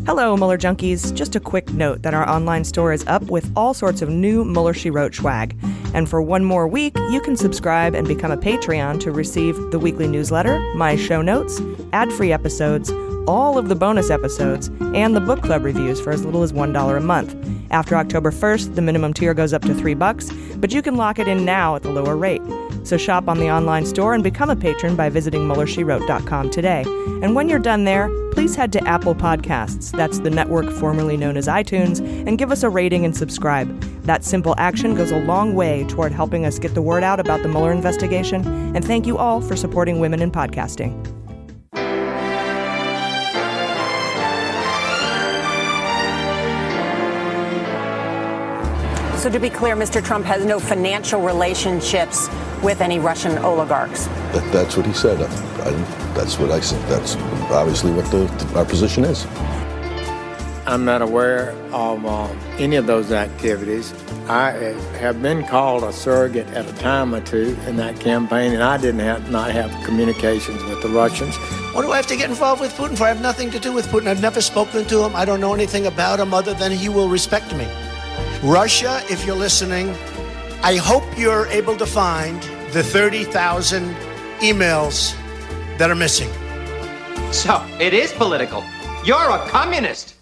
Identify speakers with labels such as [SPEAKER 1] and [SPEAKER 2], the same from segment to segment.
[SPEAKER 1] Hello, Mueller junkies. Just a quick note that our online store is up with all sorts of new Mueller, She Wrote swag. And for one more week, you can subscribe and become a Patreon to receive the weekly newsletter, my show notes, ad-free episodes, all of the bonus episodes, and the book club reviews for as little as $1 a month. After October 1st, the minimum tier goes up to $3, but you can lock it in now at the lower rate. So shop on the online store and become a patron by visiting MuellerSheWrote.com today. And when you're done there, please head to Apple Podcasts, that's the network formerly known as iTunes, and give us a rating and subscribe. That simple action goes a long way toward helping us get the word out about the Mueller investigation. And thank you all for supporting women in podcasting.
[SPEAKER 2] So to be clear, Mr. Trump has no financial relationships with any Russian oligarchs.
[SPEAKER 3] That's what he said. That's what I said. That's obviously what our position is.
[SPEAKER 4] I'm not aware of any of those activities. I have been called a surrogate at a time or two in that campaign, and I did not have communications with the Russians.
[SPEAKER 5] What do I have to get involved with Putin for? I have nothing to do with Putin. I've never spoken to him. I don't know anything about him other than he will respect me. Russia, if you're listening, I hope you're able to find the 30,000 emails that are missing.
[SPEAKER 6] So, it is political. You're a communist.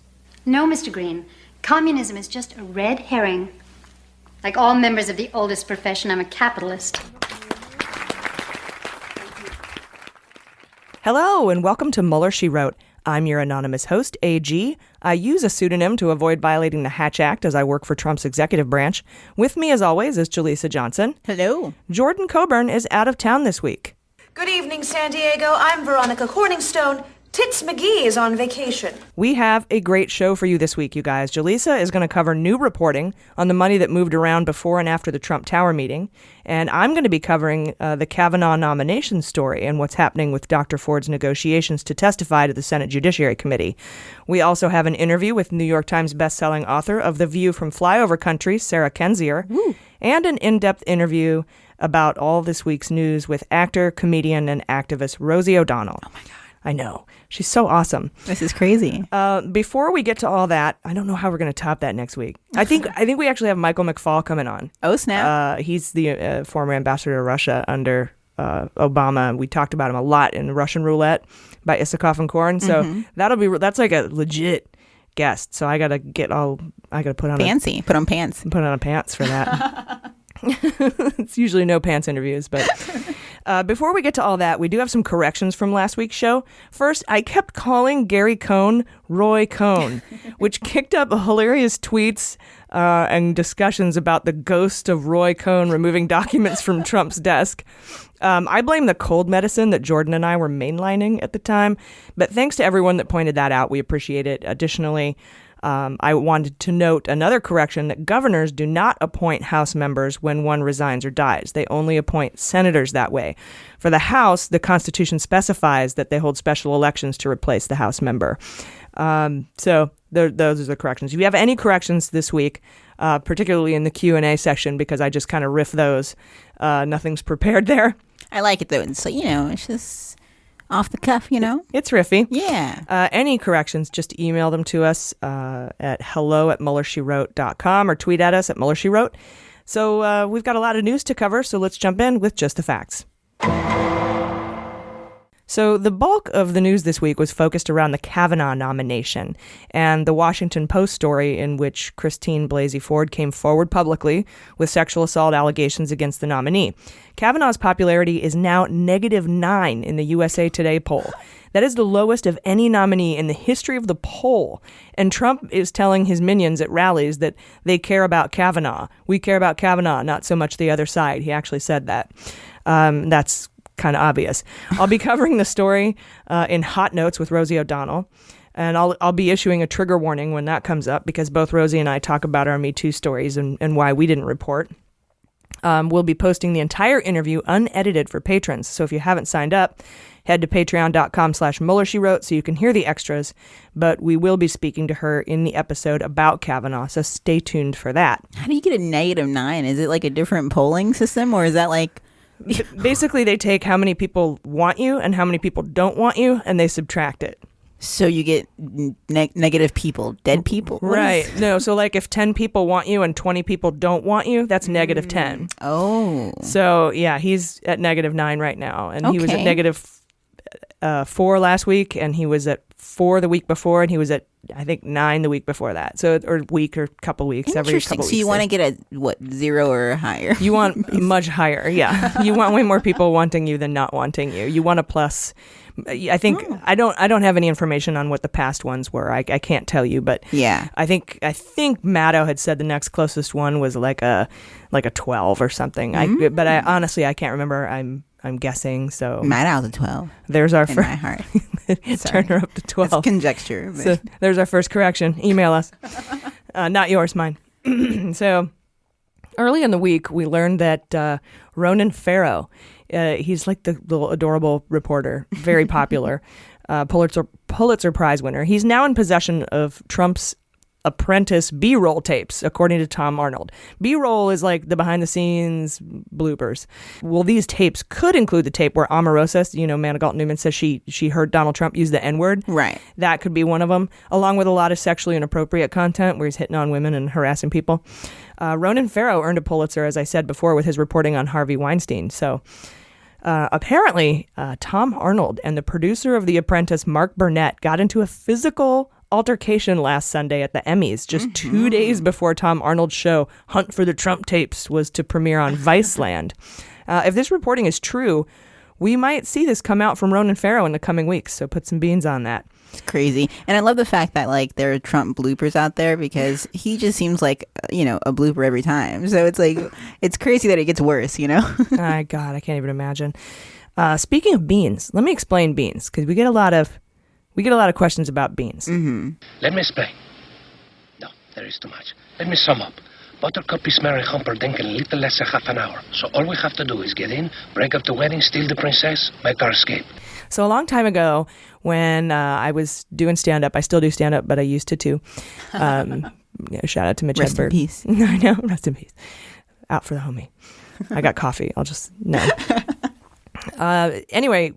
[SPEAKER 7] No, Mr. Green. Communism is just a red herring. Like all members of the oldest profession, I'm a capitalist.
[SPEAKER 1] Hello, and welcome to Mueller, She Wrote. I'm your anonymous host, AG. I use a pseudonym to avoid violating the Hatch Act as I work for Trump's executive branch. With me, as always, is Jaleesa Johnson.
[SPEAKER 8] Hello.
[SPEAKER 1] Jordan Coburn is out of town this week.
[SPEAKER 9] Good evening, San Diego. I'm Veronica Corningstone. Tits McGee is on vacation.
[SPEAKER 1] We have a great show for you this week, you guys. Jaleesa is going to cover new reporting on the money that moved around before and after the Trump Tower meeting. And I'm going to be covering the Kavanaugh nomination story and what's happening with Dr. Ford's negotiations to testify to the Senate Judiciary Committee. We also have an interview with New York Times bestselling author of The View from Flyover Country, Sarah Kendzior, and an in-depth interview about all this week's news with actor, comedian, and activist Rosie O'Donnell.
[SPEAKER 8] Oh, my God.
[SPEAKER 1] I know. She's so awesome.
[SPEAKER 8] This is crazy.
[SPEAKER 1] Before we get to all that, I don't know how we're going to top that next week. I think we actually have Michael McFaul coming on.
[SPEAKER 8] Oh, snap.
[SPEAKER 1] He's the former ambassador to Russia under Obama. We talked about him a lot in Russian Roulette by Isakov and Korn. So that's like a legit guest. So I got to put on
[SPEAKER 8] fancy. Put on pants.
[SPEAKER 1] Put on pants for that. It's usually no pants interviews, but before we get to all that, we do have some corrections from last week's show. First, I kept calling Gary Cohn Roy Cohn, which kicked up hilarious tweets and discussions about the ghost of Roy Cohn removing documents from Trump's desk. I blame the cold medicine that Jordan and I were mainlining at the time, but thanks to everyone that pointed that out. We appreciate it. Additionally, I wanted to note another correction that governors do not appoint House members when one resigns or dies. They only appoint senators that way. For the House, the Constitution specifies that they hold special elections to replace the House member. So those are the corrections. If you have any corrections this week, particularly in the Q&A section, because I just kind of riff those, nothing's prepared there.
[SPEAKER 8] I like it, though. So, it's just off the cuff,
[SPEAKER 1] It's riffy.
[SPEAKER 8] Yeah.
[SPEAKER 1] Any corrections, just email them to us at hello@MuellerSheWrote.com or tweet at us at MuellerSheWrote. So we've got a lot of news to cover, so let's jump in with just the facts. So the bulk of the news this week was focused around the Kavanaugh nomination and the Washington Post story in which Christine Blasey Ford came forward publicly with sexual assault allegations against the nominee. Kavanaugh's popularity is now -9 in the USA Today poll. That is the lowest of any nominee in the history of the poll. And Trump is telling his minions at rallies that they care about Kavanaugh. We care about Kavanaugh, not so much the other side. He actually said that. That's kind of obvious. I'll be covering the story in Hot Notes with Rosie O'Donnell, and I'll be issuing a trigger warning when that comes up because both Rosie and I talk about our Me Too stories and why we didn't report. We'll be posting the entire interview unedited for patrons, so if you haven't signed up, head to patreon.com/MuellerSheWrote so you can hear the extras, but we will be speaking to her in the episode about Kavanaugh, so stay tuned for that.
[SPEAKER 8] How do you get a -9? Is it like a different polling system, or is that like...
[SPEAKER 1] Basically, they take how many people want you and how many people don't want you, and they subtract it.
[SPEAKER 8] So you get negative people, dead people?
[SPEAKER 1] Right. No, so like if 10 people want you and 20 people don't want you, that's negative 10.
[SPEAKER 8] Oh.
[SPEAKER 1] So yeah, he's at -9 right now. And he was at -4 last week, and he was at 4 the week before, and he was at, I think, 9 the week before that. So, or week or couple weeks, every couple weeks.
[SPEAKER 8] So you want to get a, 0 or higher?
[SPEAKER 1] You want much higher, yeah. You want way more people wanting you than not wanting you. You want a plus. I think I don't have any information on what the past ones were. I can't tell you, but
[SPEAKER 8] yeah,
[SPEAKER 1] I think Maddow had said the next closest one was like a 12 or something. But I honestly I can't remember. I'm guessing. So
[SPEAKER 8] Maddow's a 12.
[SPEAKER 1] There's our
[SPEAKER 8] in my heart.
[SPEAKER 1] Turn her up to 12.
[SPEAKER 8] That's conjecture. But.
[SPEAKER 1] So there's our first correction. Email us. Not yours, mine. So early in the week, we learned that Ronan Farrow. He's like the little adorable reporter, very popular, Pulitzer Prize winner. He's now in possession of Trump's Apprentice B-roll tapes, according to Tom Arnold. B-roll is like the behind-the-scenes bloopers. Well, these tapes could include the tape where Omarosa, Manigault Newman says she heard Donald Trump use the N-word.
[SPEAKER 8] Right.
[SPEAKER 1] That could be one of them, along with a lot of sexually inappropriate content where he's hitting on women and harassing people. Ronan Farrow earned a Pulitzer, as I said before, with his reporting on Harvey Weinstein. So apparently, Tom Arnold and the producer of The Apprentice, Mark Burnett, got into a physical altercation last Sunday at the Emmys, just 2 days before Tom Arnold's show, Hunt for the Trump Tapes, was to premiere on Viceland. If this reporting is true, we might see this come out from Ronan Farrow in the coming weeks, so put some beans on that.
[SPEAKER 8] It's crazy. And I love the fact that like there are Trump bloopers out there, because he just seems like, a blooper every time. So it's like, it's crazy that it gets worse,
[SPEAKER 1] My God, I can't even imagine. Speaking of beans, let me explain beans, because we get a lot of questions about beans.
[SPEAKER 10] Mm-hmm. Let me explain. No, there is too much. Let me sum up. Buttercup is marry Humperdinck in a little less than half an hour. So all we have to do is get in, break up the wedding, steal the princess, make our escape.
[SPEAKER 1] So a long time ago, when I was doing stand-up, I still do stand-up, but I used to too. Shout out to Mitch
[SPEAKER 8] Rest
[SPEAKER 1] Hedberg.
[SPEAKER 8] in peace.
[SPEAKER 1] I know, rest in peace. Out for the homie. I got coffee. I'll just, no. Anyway,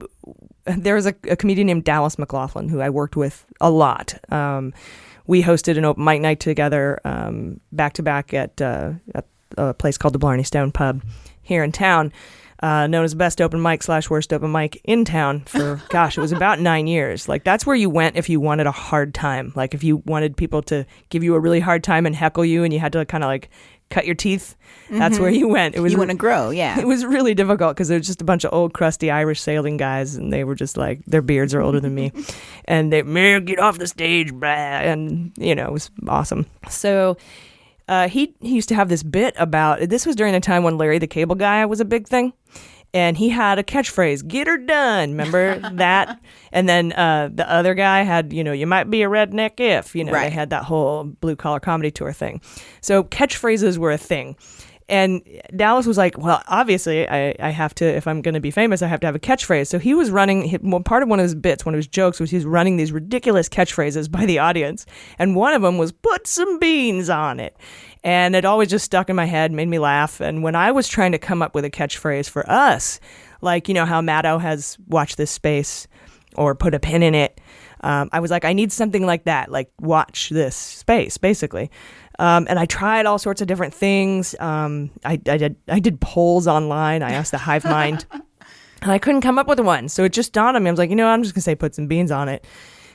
[SPEAKER 1] there was a comedian named Dallas McLaughlin who I worked with a lot. We hosted an open mic night together, back to back at a place called the Blarney Stone Pub here in town, known as Best Open Mic / Worst Open Mic in town for, it was about 9 years. Like, that's where you went if you wanted a hard time. Like, if you wanted people to give you a really hard time and heckle you and you had to kind of like cut your teeth, that's where you went.
[SPEAKER 8] You want to grow, yeah.
[SPEAKER 1] It was really difficult because there was just a bunch of old crusty Irish sailing guys, and they were just like, their beards are older than me. And they, Mayor, get off the stage, blah. And, it was awesome. So he used to have this bit about, this was during the time when Larry the Cable Guy was a big thing. And he had a catchphrase, get her done. Remember that? And then the other guy had, you might be a redneck if,
[SPEAKER 8] right.
[SPEAKER 1] They had that whole blue collar comedy tour thing. So catchphrases were a thing. And Dallas was like, well, obviously I have to, if I'm going to be famous, I have to have a catchphrase. So he was running, part of one of his bits, one of his jokes was he was running these ridiculous catchphrases by the audience. And one of them was, put some beans on it. And it always just stuck in my head, made me laugh. And when I was trying to come up with a catchphrase for us, like, how Maddow has watched this space or put a pin in it, I was like, I need something like that, like watch this space, basically. And I tried all sorts of different things. I did polls online. I asked the Hive Mind, and I couldn't come up with one. So it just dawned on me. I was like, I'm just going to say put some beans on it,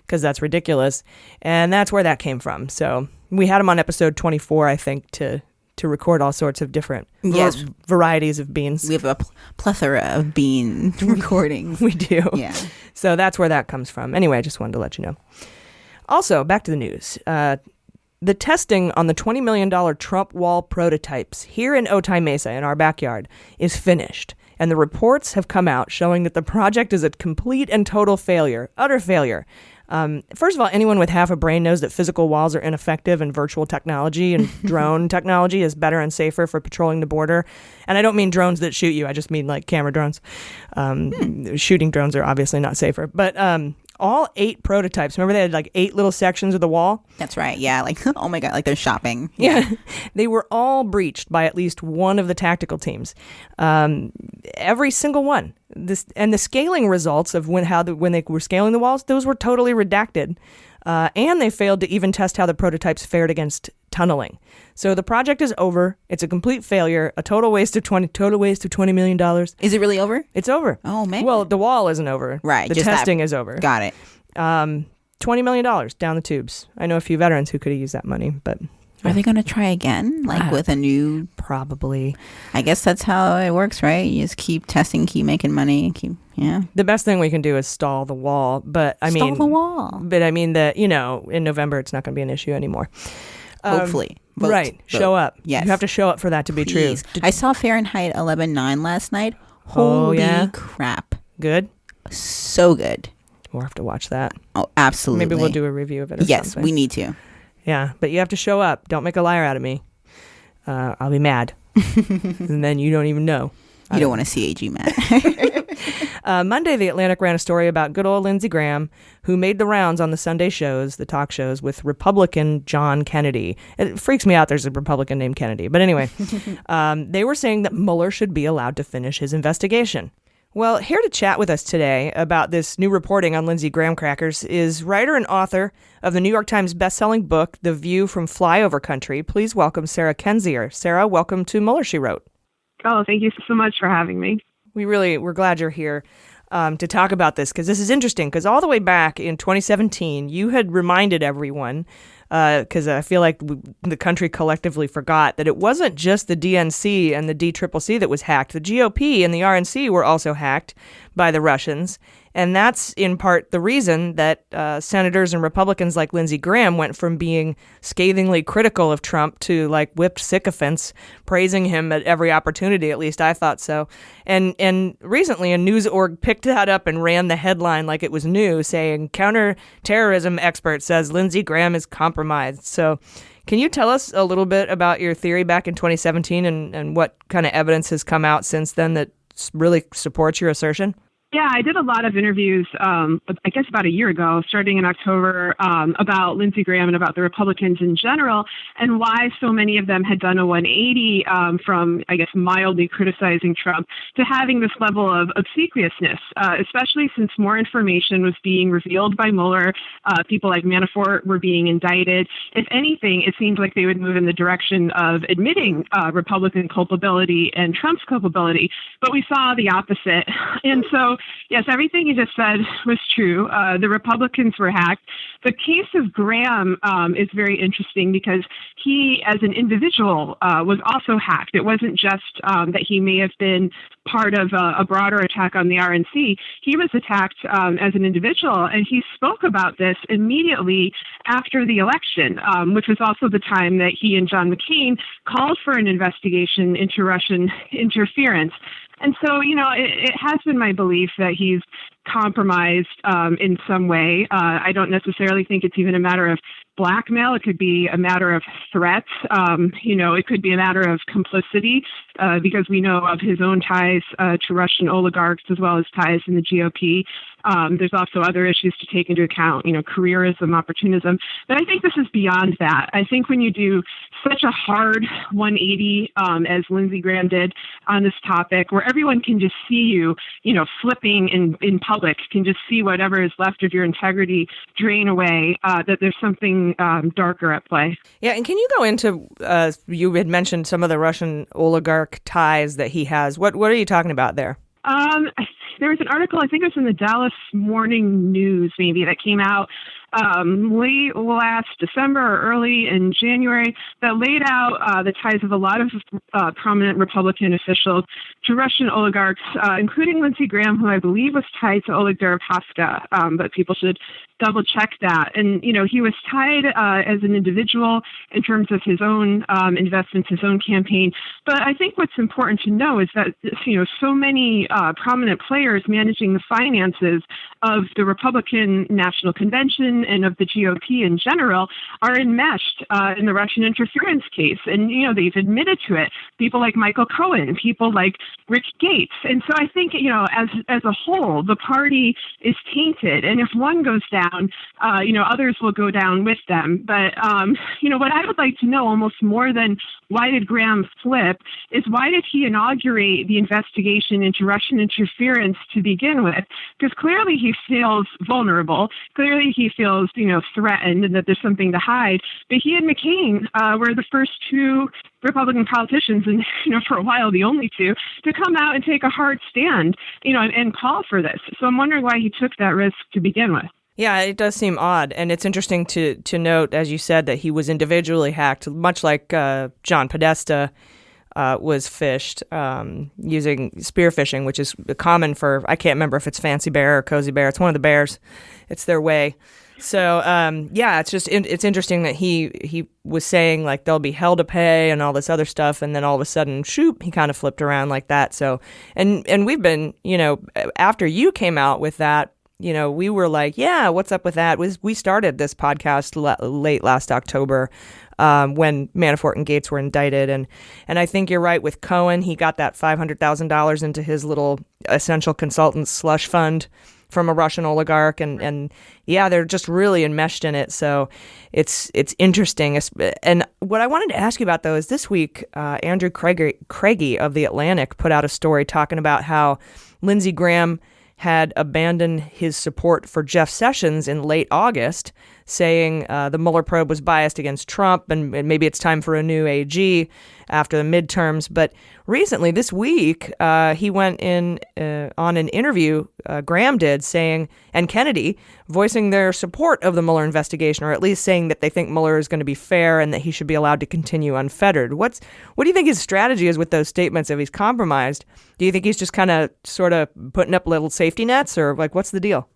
[SPEAKER 1] because that's ridiculous. And that's where that came from. So we had him on episode 24, I think, to record all sorts of different varieties of beans.
[SPEAKER 8] We have a plethora of bean recordings.
[SPEAKER 1] We do.
[SPEAKER 8] Yeah.
[SPEAKER 1] So that's where that comes from. Anyway, I just wanted to let you know. Also, back to the news. The testing on the $20 million Trump wall prototypes here in Otay Mesa in our backyard is finished. And the reports have come out showing that the project is a complete and total failure, utter failure. First of all, anyone with half a brain knows that physical walls are ineffective and virtual technology and drone technology is better and safer for patrolling the border. And I don't mean drones that shoot you. I just mean like camera drones. Shooting drones are obviously not safer. But all 8 prototypes. Remember they had like 8 little sections of the wall?
[SPEAKER 8] That's right. Yeah. Like, oh my God, like they're shopping.
[SPEAKER 1] Yeah. They were all breached by at least one of the tactical teams. Every single one. And the scaling results of when they were scaling the walls, those were totally redacted. And they failed to even test how the prototypes fared against tunneling. So the project is over. It's a complete failure. A total waste of $20 million.
[SPEAKER 8] Is it really over?
[SPEAKER 1] It's over.
[SPEAKER 8] Oh man.
[SPEAKER 1] Well, the wall isn't over.
[SPEAKER 8] Right.
[SPEAKER 1] The testing is over.
[SPEAKER 8] Got it.
[SPEAKER 1] $20 million down the tubes. I know a few veterans who could have used that money, but
[SPEAKER 8] are they going to try again? Like with a new?
[SPEAKER 1] Probably.
[SPEAKER 8] I guess that's how it works, right? You just keep testing, keep making money, yeah.
[SPEAKER 1] The best thing we can do is stall the wall, but
[SPEAKER 8] stall the wall.
[SPEAKER 1] But I mean that, in November it's not going to be an issue anymore.
[SPEAKER 8] Hopefully.
[SPEAKER 1] Vote. Right. Show up.
[SPEAKER 8] Yes.
[SPEAKER 1] You have to show up for that to be true.
[SPEAKER 8] I saw Fahrenheit 11.9 last night. Holy crap.
[SPEAKER 1] Good?
[SPEAKER 8] So good.
[SPEAKER 1] We'll have to watch that.
[SPEAKER 8] Oh, absolutely.
[SPEAKER 1] Maybe we'll do a review of it or something.
[SPEAKER 8] Yes, we need to.
[SPEAKER 1] Yeah, but you have to show up. Don't make a liar out of me. I'll be mad. And then you don't even know.
[SPEAKER 8] You don't want to see AG mad.
[SPEAKER 1] Monday, The Atlantic ran a story about good old Lindsey Graham, who made the rounds on the Sunday shows, the talk shows, with Republican John Kennedy. It freaks me out there's a Republican named Kennedy. But anyway, they were saying that Mueller should be allowed to finish his investigation. Well, here to chat with us today about this new reporting on Lindsey Graham crackers is writer and author of the New York Times bestselling book, The View from Flyover Country. Please welcome Sarah Kendzior. Sarah, welcome to Mueller, She Wrote.
[SPEAKER 11] Oh, thank you so much for having me.
[SPEAKER 1] We're glad you're here to talk about this, because this is interesting, because all the way back in 2017, you had reminded everyone, because I feel like the country collectively forgot, that it wasn't just the DNC and the DCCC that was hacked. The GOP and the RNC were also hacked by the Russians. And that's in part the reason that senators and Republicans like Lindsey Graham went from being scathingly critical of Trump to like whipped sycophants, praising him at every opportunity. At least I thought so. And recently a news org picked that up and ran the headline like it was new, saying counterterrorism expert says Lindsey Graham is compromised. So can you tell us a little bit about your theory back in 2017 and what kind of evidence has come out since then that really supports your assertion?
[SPEAKER 11] Yeah, I did a lot of interviews, I guess about a year ago, starting in October, about Lindsey Graham and about the Republicans in general, and why so many of them had done a 180 from, I guess, mildly criticizing Trump to having this level of obsequiousness, especially since more information was being revealed by Mueller. People like Manafort were being indicted. If anything, it seemed like they would move in the direction of admitting Republican culpability and Trump's culpability, but we saw the opposite. And so, yes, everything you just said was true. The Republicans were hacked. The case of Graham is very interesting because he, as an individual, was also hacked. It wasn't just that he may have been part of a broader attack on the RNC. He was attacked as an individual, and he spoke about this immediately after the election, which was also the time that he and John McCain called for an investigation into Russian interference. And so, it has been my belief that he's compromised in some way. I don't necessarily think it's even a matter of blackmail. It could be a matter of threats. It could be a matter of complicity because we know of his own ties to Russian oligarchs as well as ties in the GOP. There's also other issues to take into account, careerism, opportunism. But I think this is beyond that. I think when you do such a hard 180, as Lindsey Graham did on this topic, where everyone can just see you, flipping in public, can just see whatever is left of your integrity drain away, that there's something darker at play.
[SPEAKER 1] Yeah, and can you go into, you had mentioned some of the Russian oligarch ties that he has. What are you talking about there?
[SPEAKER 11] There was an article, I think it was in the Dallas Morning News, maybe, that came out late last December or early in January that laid out the ties of a lot of prominent Republican officials to Russian oligarchs, including Lindsey Graham, who I believe was tied to Oleg Deripaska, but people should double check that. And, he was tied as an individual in terms of his own investments, his own campaign. But I think what's important to know is that, so many prominent players managing the finances of the Republican National Convention and of the GOP in general are enmeshed in the Russian interference case. And, they've admitted to it. People like Michael Cohen, people like Rick Gates. And so I think, as a whole, the party is tainted. And if one goes down, others will go down with them. But, what I would like to know almost more than why did Graham flip is why did he inaugurate the investigation into Russian interference to begin with? Because clearly he feels vulnerable. Clearly he feels, threatened and that there's something to hide. But he and McCain were the first two Republican politicians, and for a while the only two, to come out and take a hard stand, and call for this. So I'm wondering why he took that risk to begin with.
[SPEAKER 1] Yeah, it does seem odd. And it's interesting to note, as you said, that he was individually hacked, much like John Podesta was phished using spear phishing, which is common for, I can't remember if it's Fancy Bear or Cozy Bear. It's one of the bears. It's their way. So, it's interesting that he was saying, like, they'll be hell to pay and all this other stuff. And then all of a sudden, shoot, he kind of flipped around like that. So, and we've been, after you came out with that, we were like, yeah, what's up with that? We started this podcast late last October when Manafort and Gates were indicted. And I think you're right with Cohen. He got that $500,000 into his little essential consultant slush fund from a Russian oligarch. And yeah, they're just really enmeshed in it. So it's interesting. And what I wanted to ask you about, though, is this week, Andrew Craigie of The Atlantic put out a story talking about how Lindsey Graham had abandoned his support for Jeff Sessions in late August, saying the Mueller probe was biased against Trump and maybe it's time for a new AG after the midterms. But recently, this week, he went in on an interview, Graham did, saying, and Kennedy, voicing their support of the Mueller investigation, or at least saying that they think Mueller is going to be fair and that he should be allowed to continue unfettered. What do you think his strategy is with those statements if he's compromised? Do you think he's just kind of sort of putting up little safety nets, or like what's the deal?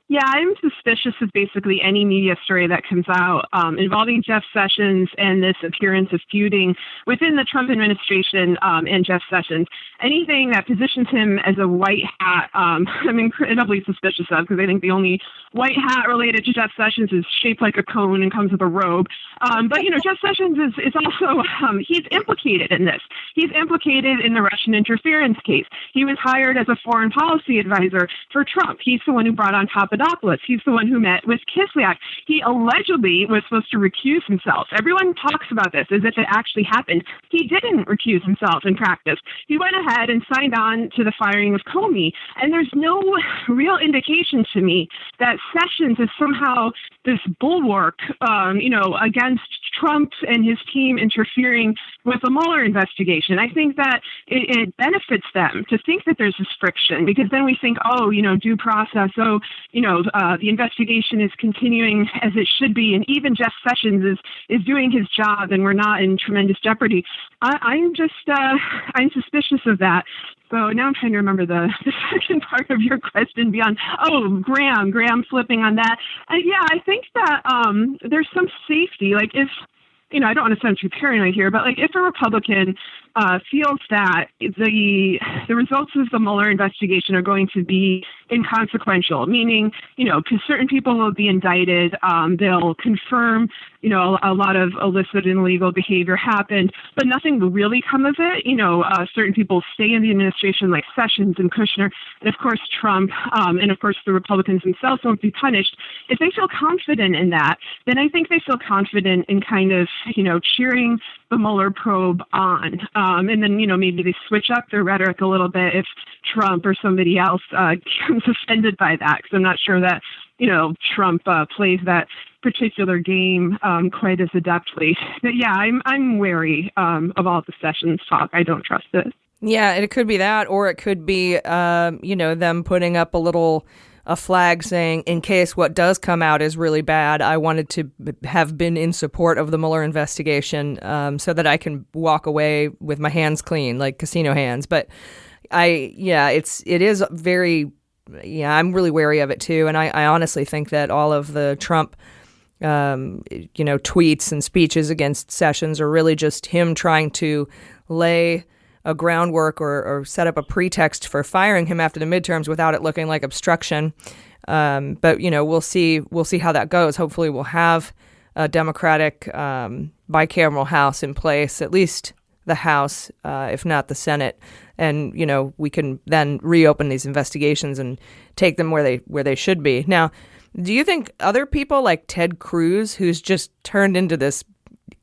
[SPEAKER 11] Yeah, I'm suspicious of basically any media story that comes out involving Jeff Sessions and this appearance of feuding within the Trump administration and Jeff Sessions. Anything that positions him as a white hat, I'm incredibly suspicious of, because I think the only white hat related to Jeff Sessions is shaped like a cone and comes with a robe. But Jeff Sessions is also, he's implicated in this. He's implicated in the Russian interference case. He was hired as a foreign policy advisor for Trump. He's the one who brought on Papadopoulos. He's the one who met with Kislyak. He allegedly was supposed to recuse himself. Everyone talks about this as if it actually happened. He didn't recuse himself in practice. He went ahead and signed on to the firing of Comey. And there's no real indication to me that Sessions is somehow this bulwark, against Trump and his team interfering with the Mueller investigation. I think that it benefits them to think that there's this friction, because then we think, due process, the investigation is continuing as it should be, and even Jeff Sessions is doing his job, and we're not in tremendous jeopardy. I'm suspicious of that. So now I'm trying to remember the second part of your question beyond, Graham flipping on that. I think that there's some safety. Like if, I don't want to sound too paranoid here, but like if a Republican feels that the results of the Mueller investigation are going to be inconsequential, meaning, because certain people will be indicted, they'll confirm, a lot of illicit and illegal behavior happened, but nothing will really come of it. Certain people stay in the administration like Sessions and Kushner, and of course Trump, and of course the Republicans themselves won't be punished. If they feel confident in that, then I think they feel confident in kind of, cheering the Mueller probe on. And then, maybe they switch up their rhetoric a little bit if Trump or somebody else becomes offended by that, because I'm not sure that, Trump plays that particular game quite as adeptly. But yeah, I'm wary of all the Sessions talk. I don't trust it.
[SPEAKER 1] Yeah, it could be that, or it could be, them putting up a flag saying, in case what does come out is really bad, I wanted to have been in support of the Mueller investigation so that I can walk away with my hands clean, like casino hands. But it is very, I'm really wary of it too. And I honestly think that all of the Trump, tweets and speeches against Sessions are really just him trying to lay a groundwork or set up a pretext for firing him after the midterms without it looking like obstruction. But we'll see how that goes. Hopefully, we'll have a Democratic bicameral House in place, at least the House, if not the Senate, and we can then reopen these investigations and take them where they should be. Now, do you think other people like Ted Cruz, who's just turned into this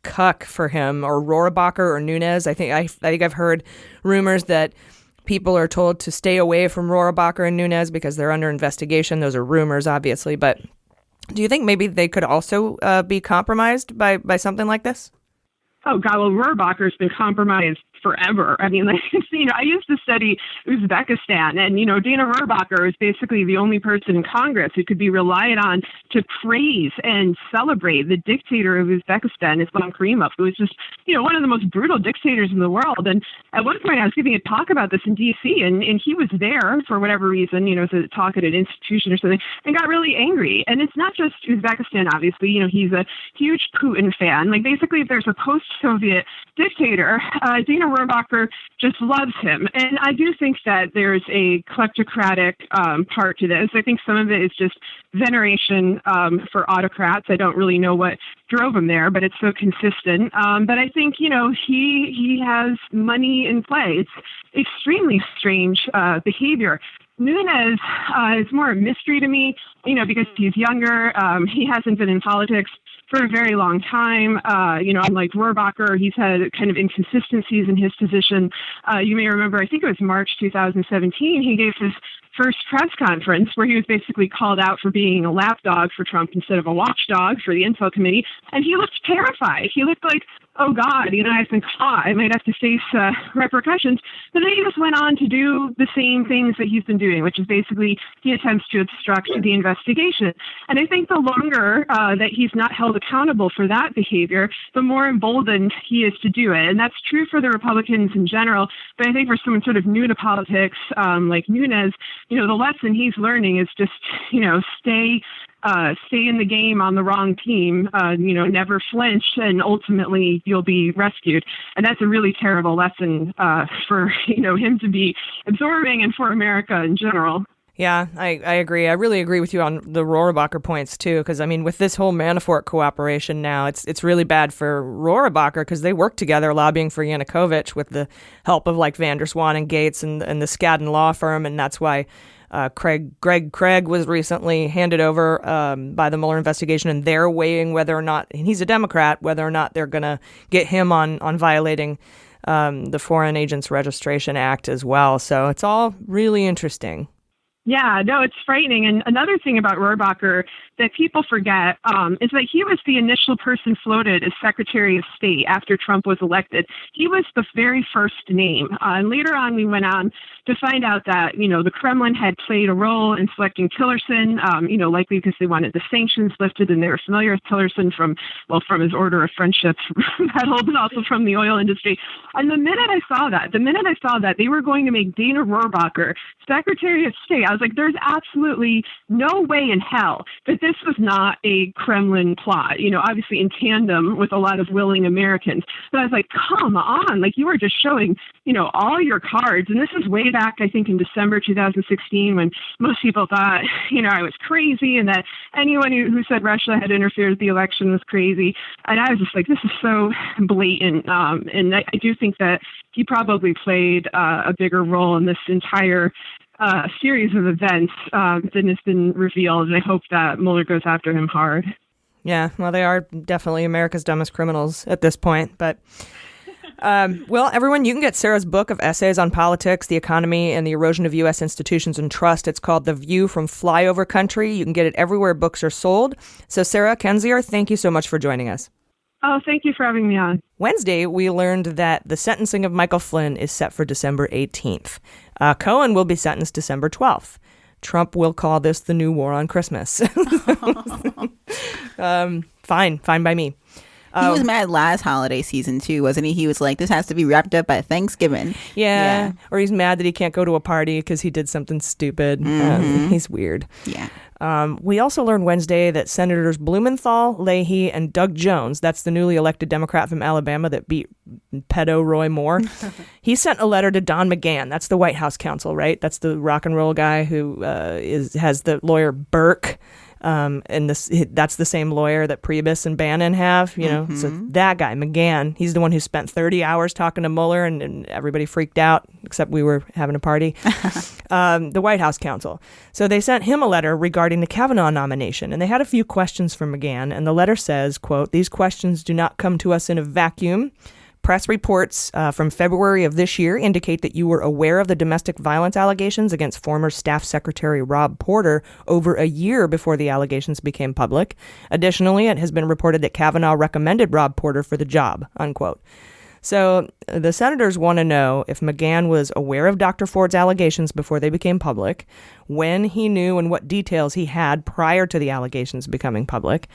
[SPEAKER 1] cuck for him, or Rohrabacher or Nunes? I think I've heard rumors that people are told to stay away from Rohrabacher and Nunes because they're under investigation. Those are rumors, obviously, but do you think maybe they could also be compromised by something like this?
[SPEAKER 11] Oh, God, well, Rohrabacher's been compromised forever. I mean, I used to study Uzbekistan, and, Dana Rohrabacher is basically the only person in Congress who could be relied on to praise and celebrate the dictator of Uzbekistan, Islam Karimov, who was just, one of the most brutal dictators in the world. And at one point I was giving a talk about this in D.C., and he was there for whatever reason, to talk at an institution or something, and got really angry. And it's not just Uzbekistan, obviously. He's a huge Putin fan. Like, basically, if there's a post-Soviet dictator, Dana Rohrabacher just loves him. And I do think that there's a kleptocratic part to this. I think some of it is just veneration for autocrats. I don't really know what drove him there, but it's so consistent. But I think, he has money in play. It's extremely strange behavior. Nunes is more a mystery to me, because he's younger. He hasn't been in politics for a very long time. Unlike Rohrabacher, he's had kind of inconsistencies in his position. You may remember, I think it was March 2017, he gave his first press conference where he was basically called out for being a lapdog for Trump instead of a watchdog for the Intel Committee. And he looked terrified. He looked like, oh, God, I've been caught. I might have to face repercussions. But then he just went on to do the same things that he's been doing, which is basically he attempts to obstruct the investigation. And I think the longer that he's not held accountable for that behavior, the more emboldened he is to do it. And that's true for the Republicans in general. But I think for someone sort of new to politics like Nunes, the lesson he's learning is just, stay in the game on the wrong team, never flinch, and ultimately you'll be rescued. And that's a really terrible lesson for, him to be absorbing and for America in general.
[SPEAKER 1] Yeah, I agree. I really agree with you on the Rohrabacher points, too, because, with this whole Manafort cooperation now, it's really bad for Rohrabacher because they work together lobbying for Yanukovych with the help of, like, Van der Zwaan and Gates and the Skadden law firm, and that's why Greg Craig was recently handed over by the Mueller investigation, and they're weighing whether or not, and he's a Democrat, whether or not they're going to get him on violating the Foreign Agents Registration Act as well. So it's all really interesting.
[SPEAKER 11] Yeah, no, it's frightening. And another thing about Rohrabacher that people forget is that he was the initial person floated as Secretary of State after Trump was elected. He was the very first name. And later on, we went on to find out that, the Kremlin had played a role in selecting Tillerson, likely because they wanted the sanctions lifted and they were familiar with Tillerson from his Order of Friendship medal, but also from the oil industry. And the minute I saw that they were going to make Dana Rohrabacher Secretary of State, I was like, there's absolutely no way in hell that this was not a Kremlin plot, obviously in tandem with a lot of willing Americans. But I was like, come on, like you are just showing, all your cards. And this is way back, I think, in December 2016, when most people thought, I was crazy and that anyone who said Russia had interfered with the election was crazy. And I was just like, this is so blatant. And I do think that he probably played a bigger role in this entire series of events than has been revealed, and I hope that Mueller goes after him hard.
[SPEAKER 1] Yeah, well, they are definitely America's dumbest criminals at this point, but well, everyone, you can get Sarah's book of essays on politics, the economy, and the erosion of U.S. institutions and trust. It's called The View from Flyover Country. You can get it everywhere books are sold. So, Sarah Kendzior, thank you so much for joining us.
[SPEAKER 11] Oh, thank you for having me on.
[SPEAKER 1] Wednesday, we learned that the sentencing of Michael Flynn is set for December 18th. Cohen will be sentenced December 12th. Trump will call this the new war on Christmas. Fine by me.
[SPEAKER 8] He was mad last holiday season too, wasn't he? He was like, this has to be wrapped up by Thanksgiving.
[SPEAKER 1] Yeah. Or he's mad that he can't go to a party because he did something stupid. He's weird.
[SPEAKER 8] Yeah.
[SPEAKER 1] We also learned Wednesday that Senators Blumenthal, Leahy, and Doug Jones, that's the newly elected Democrat from Alabama that beat pedo Roy Moore, he sent a letter to Don McGahn. That's the White House counsel, right? That's the rock and roll guy who has the lawyer Burke. And that's the same lawyer that Priebus and Bannon have, you know. So that guy, McGahn, he's the one who spent 30 hours talking to Mueller and everybody freaked out, except we were having a party. The White House counsel. So they sent him a letter regarding the Kavanaugh nomination, and they had a few questions for McGahn. And the letter says, quote, "These questions do not come to us in a vacuum. Press reports from February of this year indicate that you were aware of the domestic violence allegations against former Staff Secretary Rob Porter over a year before the allegations became public. Additionally, it has been reported that Kavanaugh recommended Rob Porter for the job," unquote. So the senators want to know if McGahn was aware of Dr. Ford's allegations before they became public, when he knew and what details he had prior to the allegations becoming public,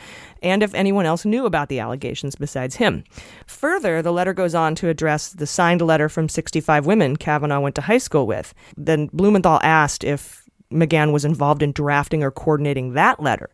[SPEAKER 1] and if anyone else knew about the allegations besides him. Further, the letter goes on to address the signed letter from 65 women Kavanaugh went to high school with. Then Blumenthal asked if McGahn was involved in drafting or coordinating that letter.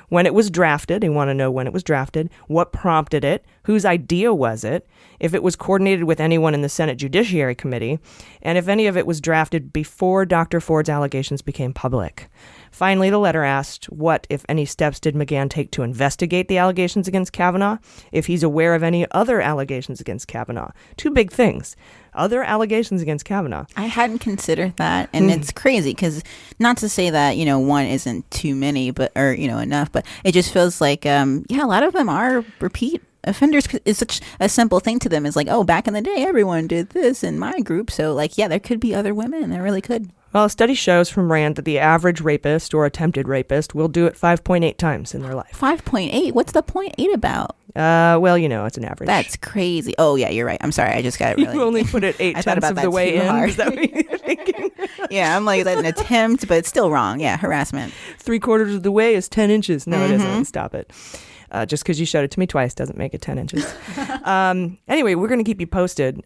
[SPEAKER 1] When it was drafted, they want to know when it was drafted, what prompted it, whose idea was it, if it was coordinated with anyone in the Senate Judiciary Committee, and if any of it was drafted before Dr. Ford's allegations became public. Finally, the letter asked what, if any, steps did McGahn take to investigate the allegations against Kavanaugh, if he's aware of any other allegations against Kavanaugh. Two big things. Other allegations against Kavanaugh.
[SPEAKER 8] I hadn't considered that, and it's crazy because not to say that, you know, one isn't too many, but or, you know, enough, but it just feels like, a lot of them are repeat offenders. It's such a simple thing to them. It's like, oh, back in the day, everyone did this in my group. So, like, yeah, there could be other women. There really could.
[SPEAKER 1] Well, a study shows from RAND that the average rapist or attempted rapist will do it 5.8 times in their life.
[SPEAKER 8] 5.8? What's the 0.8 about?
[SPEAKER 1] Well, you know, it's an average.
[SPEAKER 8] That's crazy. Oh, yeah, you're right. I'm sorry. I just got it really.
[SPEAKER 1] You only put it 8/10 of the way in. Is that what you're thinking?
[SPEAKER 8] Yeah, I'm like, that's an attempt, but it's still wrong. Yeah, harassment.
[SPEAKER 1] 3/4 of the way is 10 inches. No, it isn't. Stop it. Just because you showed it to me twice doesn't make it 10 inches. Anyway, we're going to keep you posted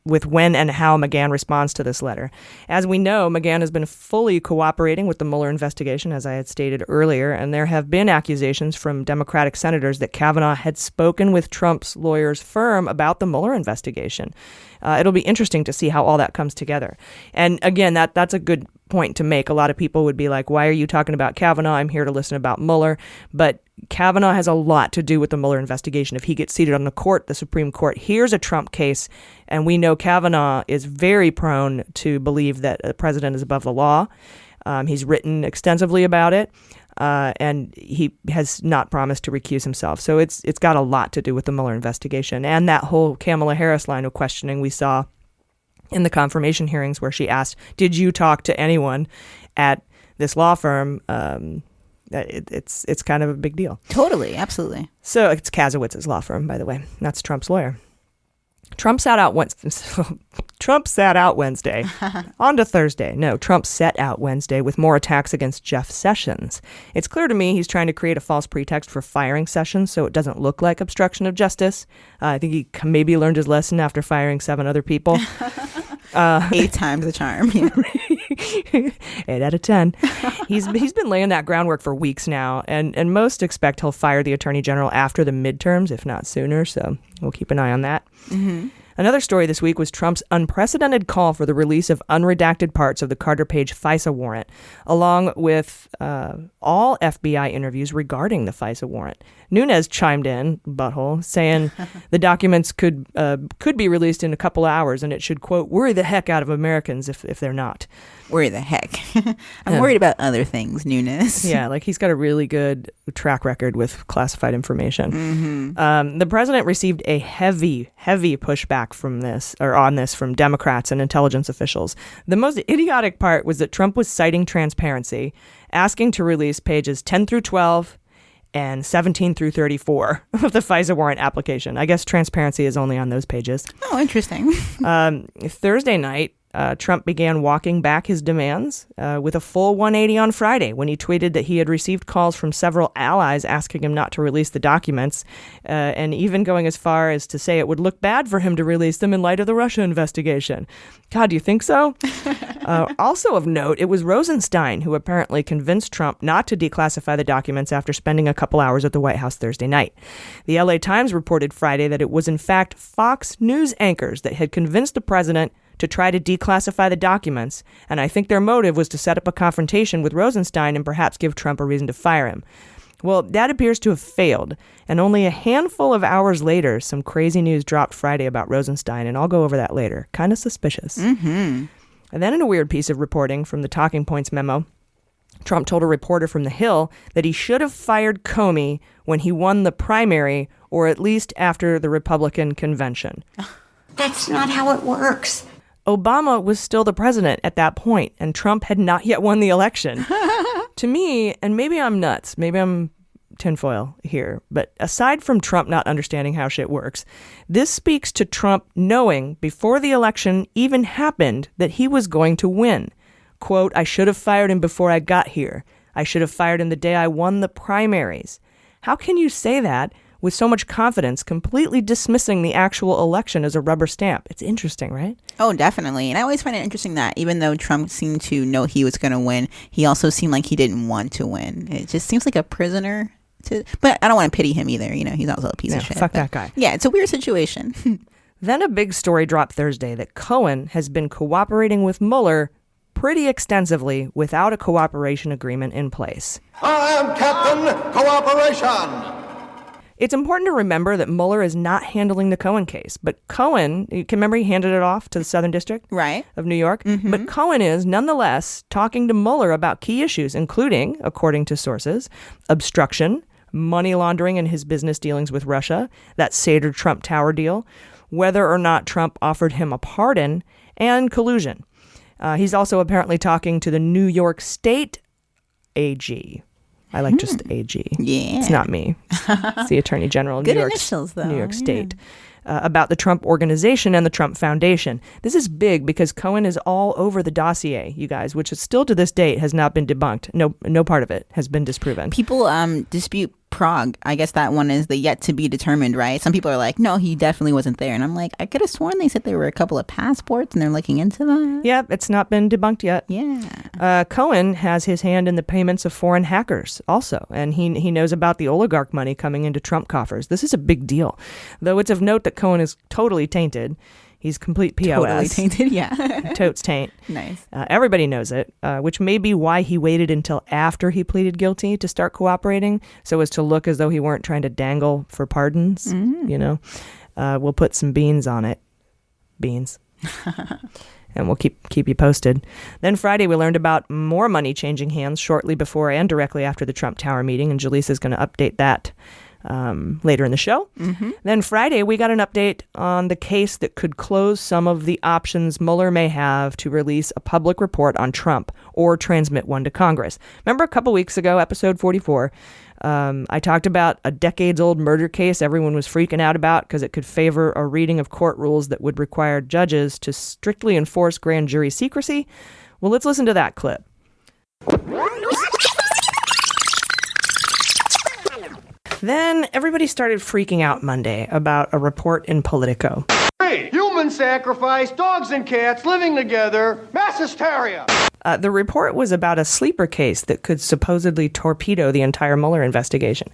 [SPEAKER 1] with when and how McGahn responds to this letter. As we know, McGahn has been fully cooperating with the Mueller investigation, as I had stated earlier, and there have been accusations from Democratic senators that Kavanaugh had spoken with Trump's lawyer's firm about the Mueller investigation. It'll be interesting to see how all that comes together. And again, that's a good point to make. A lot of people would be like, why are you talking about Kavanaugh? I'm here to listen about Mueller. But Kavanaugh has a lot to do with the Mueller investigation. If he gets seated on the court, the Supreme Court hears a Trump case, and we know Kavanaugh is very prone to believe that the president is above the law. He's written extensively about it. And he has not promised to recuse himself. So it's got a lot to do with the Mueller investigation and that whole Kamala Harris line of questioning we saw in the confirmation hearings where she asked, did you talk to anyone at this law firm? It's kind of a big deal.
[SPEAKER 8] Totally. Absolutely.
[SPEAKER 1] So it's Kazowitz's law firm, by the way. That's Trump's lawyer. Trump sat out Wednesday. On to Thursday. No, Trump set out Wednesday with more attacks against Jeff Sessions. It's clear to me he's trying to create a false pretext for firing Sessions so it doesn't look like obstruction of justice. I think he maybe learned his lesson after firing 7 other people.
[SPEAKER 8] 8 times the charm. Yeah.
[SPEAKER 1] 8 out of 10. He's been laying that groundwork for weeks now, and most expect he'll fire the attorney general after the midterms, if not sooner. So we'll keep an eye on that. Mm-hmm. Another story this week was Trump's unprecedented call for the release of unredacted parts of the Carter Page FISA warrant, along with all FBI interviews regarding the FISA warrant. Nunes chimed in, butthole, saying the documents could be released in a couple of hours, and it should, quote, worry the heck out of Americans if they're not.
[SPEAKER 8] Worry the heck. I'm worried about other things, Nunes.
[SPEAKER 1] Yeah, like he's got a really good track record with classified information. Mm-hmm. The president received a heavy pushback on this from Democrats and intelligence officials. The most idiotic part was that Trump was citing transparency, asking to release pages 10 through 12 and 17 through 34 of the FISA warrant application. I guess transparency is only on those pages.
[SPEAKER 8] Oh, interesting.
[SPEAKER 1] Thursday night, Trump began walking back his demands with a full 180 on Friday when he tweeted that he had received calls from several allies asking him not to release the documents, and even going as far as to say it would look bad for him to release them in light of the Russia investigation. God, do you think so? Also of note, it was Rosenstein who apparently convinced Trump not to declassify the documents after spending a couple hours at the White House Thursday night. The LA Times reported Friday that it was in fact Fox News anchors that had convinced the president to try to declassify the documents, and I think their motive was to set up a confrontation with Rosenstein and perhaps give Trump a reason to fire him. Well, that appears to have failed, and only a handful of hours later, some crazy news dropped Friday about Rosenstein, and I'll go over that later. Kind of suspicious.
[SPEAKER 8] Mm-hmm.
[SPEAKER 1] And then in a weird piece of reporting from the Talking Points memo, Trump told a reporter from The Hill that he should have fired Comey when he won the primary, or at least after the Republican convention.
[SPEAKER 12] That's not how it works.
[SPEAKER 1] Obama was still the president at that point, and Trump had not yet won the election. To me, and maybe I'm nuts, maybe I'm tinfoil here, but aside from Trump not understanding how shit works, this speaks to Trump knowing before the election even happened that he was going to win. Quote, I should have fired him before I got here. I should have fired him the day I won the primaries. How can you say that with so much confidence, completely dismissing the actual election as a rubber stamp? It's interesting, right?
[SPEAKER 8] Oh, definitely. And I always find it interesting that even though Trump seemed to know he was going to win, he also seemed like he didn't want to win. It just seems like a prisoner. But I don't want to pity him either. You know, he's also a piece of shit.
[SPEAKER 1] Fuck that guy.
[SPEAKER 8] Yeah, it's a weird situation.
[SPEAKER 1] Then a big story dropped Thursday that Cohen has been cooperating with Mueller pretty extensively without a cooperation agreement in place.
[SPEAKER 13] I am Captain Cooperation.
[SPEAKER 1] It's important to remember that Mueller is not handling the Cohen case, but Cohen, you can remember he handed it off to the Southern District of New York, but Cohen is nonetheless talking to Mueller about key issues, including, according to sources, obstruction, money laundering in his business dealings with Russia, that Sater Trump Tower deal, whether or not Trump offered him a pardon, and collusion. He's also apparently talking to the New York State AG. I like just AG.
[SPEAKER 8] Yeah.
[SPEAKER 1] It's not me. It's the Attorney General of
[SPEAKER 8] Good
[SPEAKER 1] New York,
[SPEAKER 8] initials, though.
[SPEAKER 1] New York State. About the Trump Organization and the Trump Foundation. This is big because Cohen is all over the dossier, you guys, which is still to this date has not been debunked. No part of it has been disproven.
[SPEAKER 8] People dispute Prague. I guess that one is the yet to be determined, right? Some people are like, no, he definitely wasn't there. And I'm like, I could have sworn they said there were a couple of passports and they're looking into that.
[SPEAKER 1] Yeah, it's not been debunked yet.
[SPEAKER 8] Yeah.
[SPEAKER 1] Cohen has his hand in the payments of foreign hackers also, and he knows about the oligarch money coming into Trump coffers. This is a big deal, though it's of note that Cohen is totally tainted. He's complete POS.
[SPEAKER 8] Totally tainted, yeah.
[SPEAKER 1] Totes taint.
[SPEAKER 8] Nice.
[SPEAKER 1] Everybody knows it, which may be why he waited until after he pleaded guilty to start cooperating, so as to look as though he weren't trying to dangle for pardons. You know, we'll put some beans on it. Beans. And we'll keep you posted. Then Friday, we learned about more money changing hands shortly before and directly after the Trump Tower meeting, and Jaleesa is going to update that later in the show. Then Friday, we got an update on the case that could close some of the options Mueller may have to release a public report on Trump or transmit one to Congress. Remember a couple weeks ago, episode 44, I talked about a decades-old murder case everyone was freaking out about because it could favor a reading of court rules that would require judges to strictly enforce grand jury secrecy? Well, let's listen to that clip. Then everybody started freaking out Monday about a report in Politico.
[SPEAKER 13] Hey, human sacrifice, dogs and cats living together, mass hysteria.
[SPEAKER 1] The report was about a sleeper case that could supposedly torpedo the entire Mueller investigation.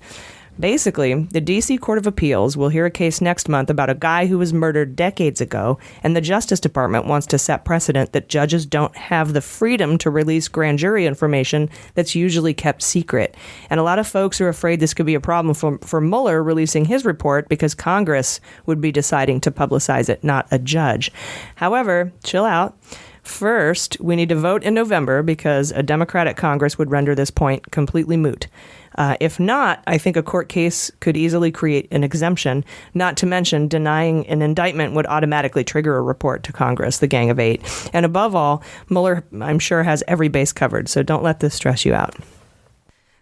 [SPEAKER 1] Basically, the D.C. Court of Appeals will hear a case next month about a guy who was murdered decades ago, and the Justice Department wants to set precedent that judges don't have the freedom to release grand jury information that's usually kept secret. And a lot of folks are afraid this could be a problem for Mueller releasing his report because Congress would be deciding to publicize it, not a judge. However, chill out. First, we need to vote in November because a Democratic Congress would render this point completely moot. If not, I think a court case could easily create an exemption, not to mention denying an indictment would automatically trigger a report to Congress, the Gang of Eight. And above all, Mueller, I'm sure, has every base covered, so don't let this stress you out.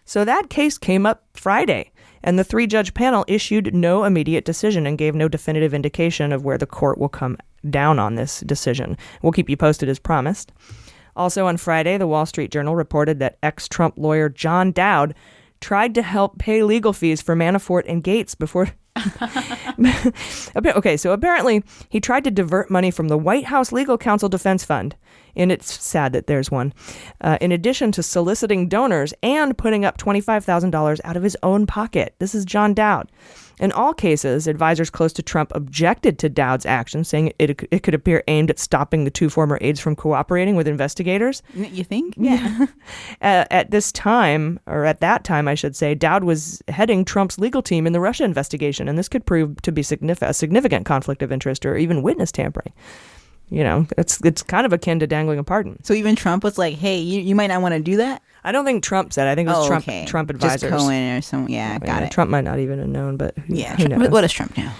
[SPEAKER 1] So that case came up Friday. And the 3-judge panel issued no immediate decision and gave no definitive indication of where the court will come down on this decision. We'll keep you posted as promised. Also on Friday, the Wall Street Journal reported that ex-Trump lawyer John Dowd tried to help pay legal fees for Manafort and Gates before... Okay, so apparently he tried to divert money from the White House Legal Counsel Defense Fund, and it's sad that there's one, in addition to soliciting donors and putting up $25,000 out of his own pocket. This is John Dowd. In all cases, advisors close to Trump objected to Dowd's actions, saying it could appear aimed at stopping the 2 former aides from cooperating with investigators.
[SPEAKER 8] You think?
[SPEAKER 1] Yeah. At that time, I should say, Dowd was heading Trump's legal team in the Russia investigation, and this could prove to be a significant conflict of interest or even witness tampering. You know, it's kind of akin to dangling a pardon.
[SPEAKER 8] So even Trump was like, hey, you might not want to do that?
[SPEAKER 1] I don't think Trump said it. I think it was Trump advisors.
[SPEAKER 8] Just Cohen or someone. Yeah, got it.
[SPEAKER 1] Trump might not even have known, but who
[SPEAKER 8] knows? What does Trump know?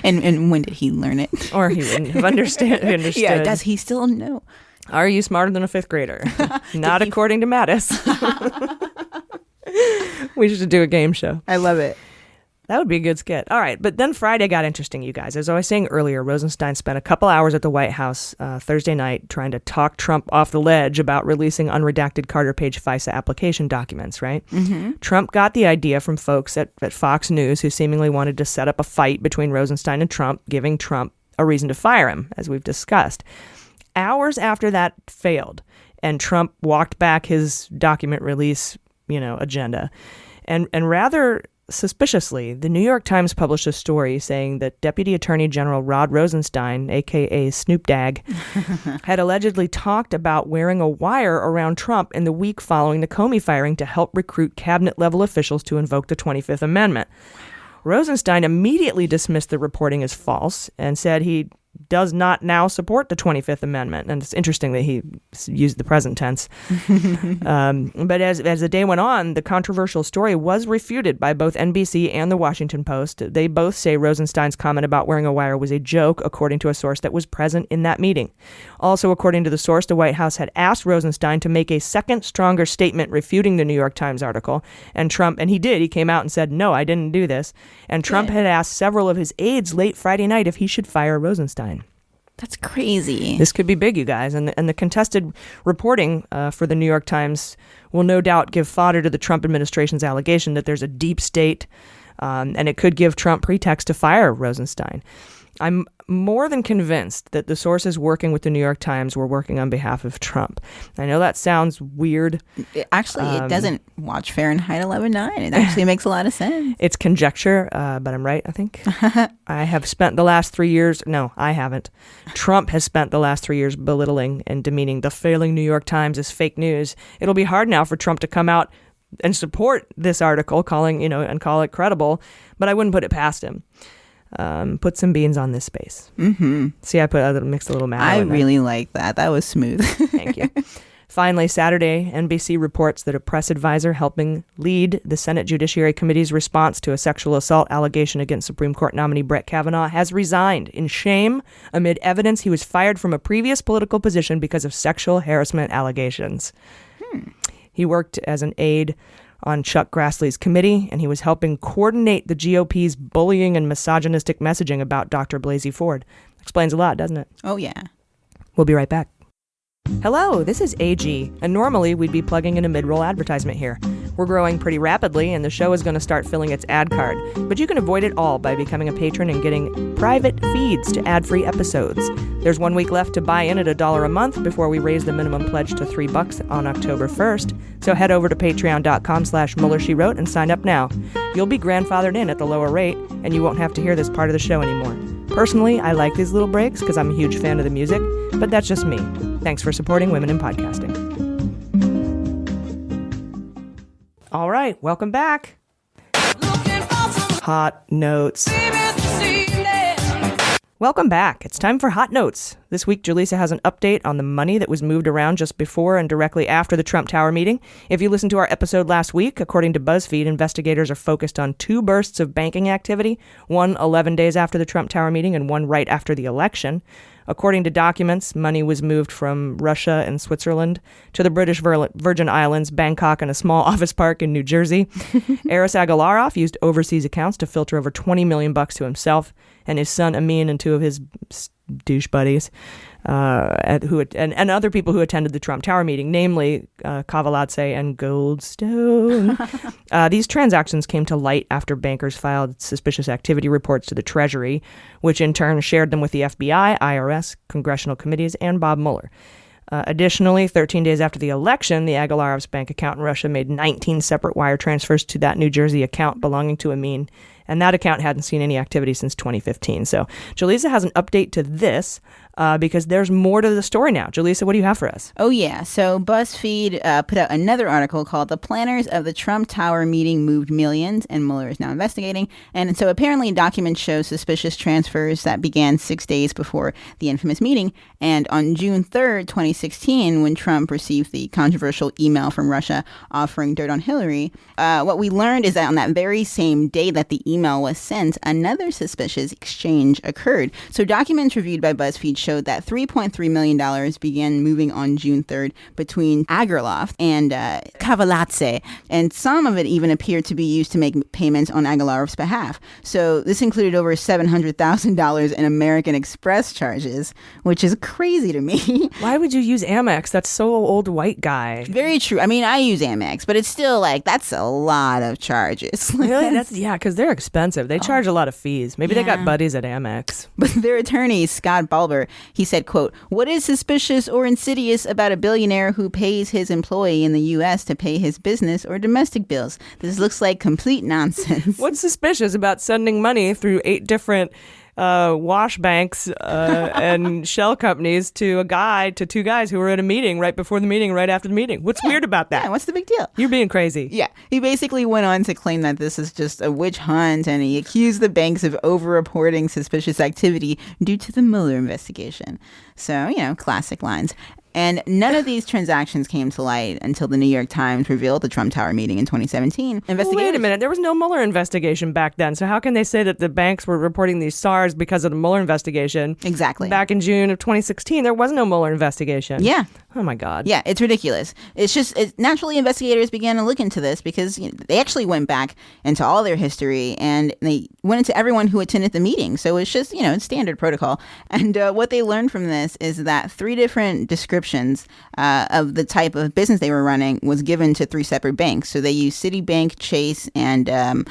[SPEAKER 8] and when did he learn it?
[SPEAKER 1] Or he wouldn't have understood.
[SPEAKER 8] Yeah, does he still know?
[SPEAKER 1] Are you smarter than a 5th grader? Not according to Mattis. We should do a game show.
[SPEAKER 8] I love it.
[SPEAKER 1] That would be a good skit. All right, but then Friday got interesting, you guys. As I was saying earlier, Rosenstein spent a couple hours at the White House Thursday night trying to talk Trump off the ledge about releasing unredacted Carter Page FISA application documents, right? Mm-hmm. Trump got the idea from folks at Fox News who seemingly wanted to set up a fight between Rosenstein and Trump, giving Trump a reason to fire him, as we've discussed. Hours after that failed, and Trump walked back his document release, agenda, and rather suspiciously, the New York Times published a story saying that Deputy Attorney General Rod Rosenstein, a.k.a. Snoop Dagg, had allegedly talked about wearing a wire around Trump in the week following the Comey firing to help recruit cabinet-level officials to invoke the 25th Amendment. Rosenstein immediately dismissed the reporting as false and said he does not now support the 25th Amendment. And it's interesting that he used the present tense. But as the day went on, the controversial story was refuted by both NBC and the Washington Post. They both say Rosenstein's comment about wearing a wire was a joke, according to a source that was present in that meeting. Also, according to the source, the White House had asked Rosenstein to make a second, stronger statement refuting the New York Times article. And he did. He came out and said, no, I didn't do this. And Trump had asked several of his aides late Friday night if he should fire Rosenstein.
[SPEAKER 8] That's crazy.
[SPEAKER 1] This could be big, you guys. And the contested reporting for the New York Times will no doubt give fodder to the Trump administration's allegation that there's a deep state, and it could give Trump pretext to fire Rosenstein. I'm more than convinced that the sources working with the New York Times were working on behalf of Trump. I know that sounds weird.
[SPEAKER 8] Actually, it doesn't watch Fahrenheit 11/9. It actually makes a lot of sense.
[SPEAKER 1] It's conjecture, but I'm right, I think. I have spent the last 3 years... No, I haven't. Trump has spent the last 3 years belittling and demeaning the failing New York Times as fake news. It'll be hard now for Trump to come out and support this article, call it credible, but I wouldn't put it past him. Put some beans on this space. Mm-hmm. See, I mixed a little mayo.
[SPEAKER 8] I really like that. That was smooth.
[SPEAKER 1] Thank you. Finally, Saturday, NBC reports that a press advisor helping lead the Senate Judiciary Committee's response to a sexual assault allegation against Supreme Court nominee Brett Kavanaugh has resigned in shame amid evidence he was fired from a previous political position because of sexual harassment allegations. He worked as an aide on Chuck Grassley's committee, and he was helping coordinate the GOP's bullying and misogynistic messaging about Dr. Blasey Ford. Explains a lot, doesn't it?
[SPEAKER 8] Oh, yeah.
[SPEAKER 1] We'll be right back. Hello, this is AG, and normally we'd be plugging in a mid-roll advertisement here. We're growing pretty rapidly, and the show is going to start filling its ad card, but you can avoid it all by becoming a patron and getting private feeds to ad-free episodes. There's 1 week left to buy in at $1 a month before we raise the minimum pledge to $3 on October 1st, so head over to patreon.com/MullerSheWrote and sign up now. You'll be grandfathered in at the lower rate, and you won't have to hear this part of the show anymore. Personally, I like these little breaks because I'm a huge fan of the music, but that's just me. Thanks for supporting women in podcasting. All right, welcome back. Hot Notes. Welcome back. It's time for Hot Notes. This week, Jaleesa has an update on the money that was moved around just before and directly after the Trump Tower meeting. If you listened to our episode last week, according to BuzzFeed, investigators are focused on 2 bursts of banking activity, one 11 days after the Trump Tower meeting and one right after the election. According to documents, money was moved from Russia and Switzerland to the British Virgin Islands, Bangkok, and a small office park in New Jersey. Aris Agalarov used overseas accounts to filter over $20 million to himself and his son Amin and 2 of his douche buddies, and other people who attended the Trump Tower meeting, namely Kavanaugh and Goldstone. These transactions came to light after bankers filed suspicious activity reports to the Treasury, which in turn shared them with the FBI, IRS, congressional committees, and Bob Mueller. Additionally, 13 days after the election, the Agalarov's bank account in Russia made 19 separate wire transfers to that New Jersey account belonging to Amin, and that account hadn't seen any activity since 2015. So Jaleesa has an update to this because there's more to the story now. Jaleesa, what do you have for us?
[SPEAKER 8] Oh, yeah. So BuzzFeed put out another article called "The Planners of the Trump Tower Meeting Moved Millions," and Mueller is now investigating. And so apparently documents show suspicious transfers that began 6 days before the infamous meeting. And on June 3rd, 2016, when Trump received the controversial email from Russia offering dirt on Hillary, what we learned is that on that very same day that the email was sent, another suspicious exchange occurred. So documents reviewed by BuzzFeed showed that $3.3 million began moving on June 3rd between Agalarov and Kavanaugh, and some of it even appeared to be used to make payments on Agalarov's behalf. So this included over $700,000 in American Express charges, which is crazy to me.
[SPEAKER 1] Why would you use Amex? That's so old white guy.
[SPEAKER 8] Very true. I mean, I use Amex, but it's still like, that's a lot of charges.
[SPEAKER 1] Really? Yeah, because they're expensive. They charge a lot of fees. Maybe they got buddies at Amex.
[SPEAKER 8] But their attorney, Scott Balber, he said, quote, "What is suspicious or insidious about a billionaire who pays his employee in the U.S. to pay his business or domestic bills? This looks like complete nonsense."
[SPEAKER 1] What's suspicious about sending money through 8 different wash banks and shell companies to 2 guys who were at a meeting right before the meeting, right after the meeting? What's weird about that?
[SPEAKER 8] Yeah, what's the big deal?
[SPEAKER 1] You're being crazy.
[SPEAKER 8] Yeah. He basically went on to claim that this is just a witch hunt, and he accused the banks of over-reporting suspicious activity due to the Mueller investigation. So, classic lines. And none of these transactions came to light until the New York Times revealed the Trump Tower meeting in 2017.
[SPEAKER 1] Wait a minute. There was no Mueller investigation back then. So how can they say that the banks were reporting these SARs because of the Mueller investigation?
[SPEAKER 8] Exactly.
[SPEAKER 1] Back in June of 2016, there was no Mueller investigation.
[SPEAKER 8] Yeah.
[SPEAKER 1] Oh, my God.
[SPEAKER 8] Yeah, it's ridiculous. It's just naturally investigators began to look into this because they actually went back into all their history and they went into everyone who attended the meeting. So it's just, it's standard protocol. And what they learned from this is that 3 different descriptions of the type of business they were running was given to 3 separate banks. So they used Citibank, Chase, and